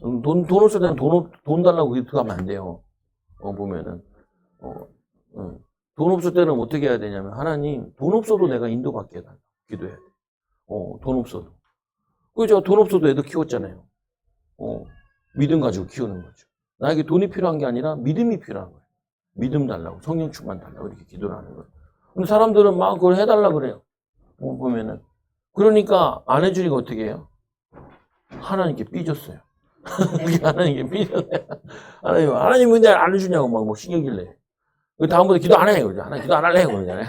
돈 없을 때는 돈 달라고 기도하면 안 돼요. 보면은. 돈 없을 때는 어떻게 해야 되냐면, 하나님, 돈 없어도 내가 인도받게 해달라고 기도해야 돼. 돈 없어도. 그죠? 돈 없어도 애들 키웠잖아요. 믿음 가지고 키우는 거죠. 나에게 돈이 필요한 게 아니라 믿음이 필요한 거예요. 믿음 달라고, 성령 충만 달라고 이렇게 기도를 하는 거예요. 근데 사람들은 막 그걸 해달라고 그래요. 보면은. 그러니까 안 해주니까 어떻게 해요? 하나님께 삐졌어요. 하나님께 삐졌어요. 하나님 근데 안 해주냐고 막 신경질 내요. 다음부터 기도 안 해. 그러죠. 하나님 기도 안 할래. 그러잖아요.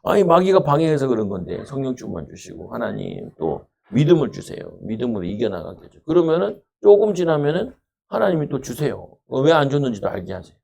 아니, 마귀가 방해해서 그런 건데, 성령 충만 주시고, 하나님 또 믿음을 주세요. 믿음으로 이겨나가게 해줘. 그러면은 조금 지나면은 하나님이 또 주세요. 왜 안 줬는지도 알게 하세요.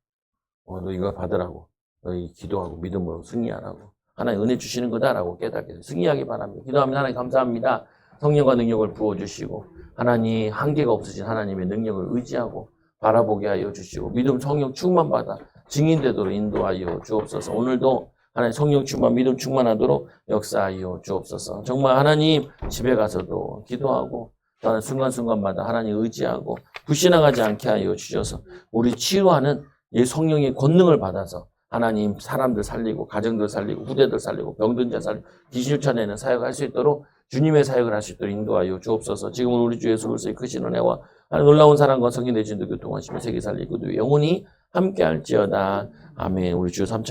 너 이거 받으라고. 너희 기도하고 믿음으로 승리하라고. 하나님 은혜 주시는 거다라고 깨닫게 해서 승리하기 바랍니다. 기도하면 하나님 감사합니다. 성령과 능력을 부어주시고, 하나님 한계가 없으신 하나님의 능력을 의지하고 바라보게 하여 주시고, 믿음 성령 충만 받아 증인되도록 인도하여 주옵소서. 오늘도 하나님 성령 충만, 믿음 충만하도록 역사하여 주옵소서. 정말 하나님 집에 가서도 기도하고 또한 순간순간마다 하나님 의지하고 불신앙하지 않게 하여 주셔서 우리 치유하는 이 성령의 권능을 받아서 하나님 사람들 살리고 가정들 살리고 후대들 살리고 병든 자 살리고 귀신 쫓아내는 사역을 할 수 있도록 주님의 사역을 할 수 있도록 인도하여 주옵소서. 지금은 우리 주 예수 그리스도의 크신 은혜와 놀라운 사랑과 성령 내신도 교통하시며 세계 살리고 영원히 함께할지어다. 아멘. 우리 주 3천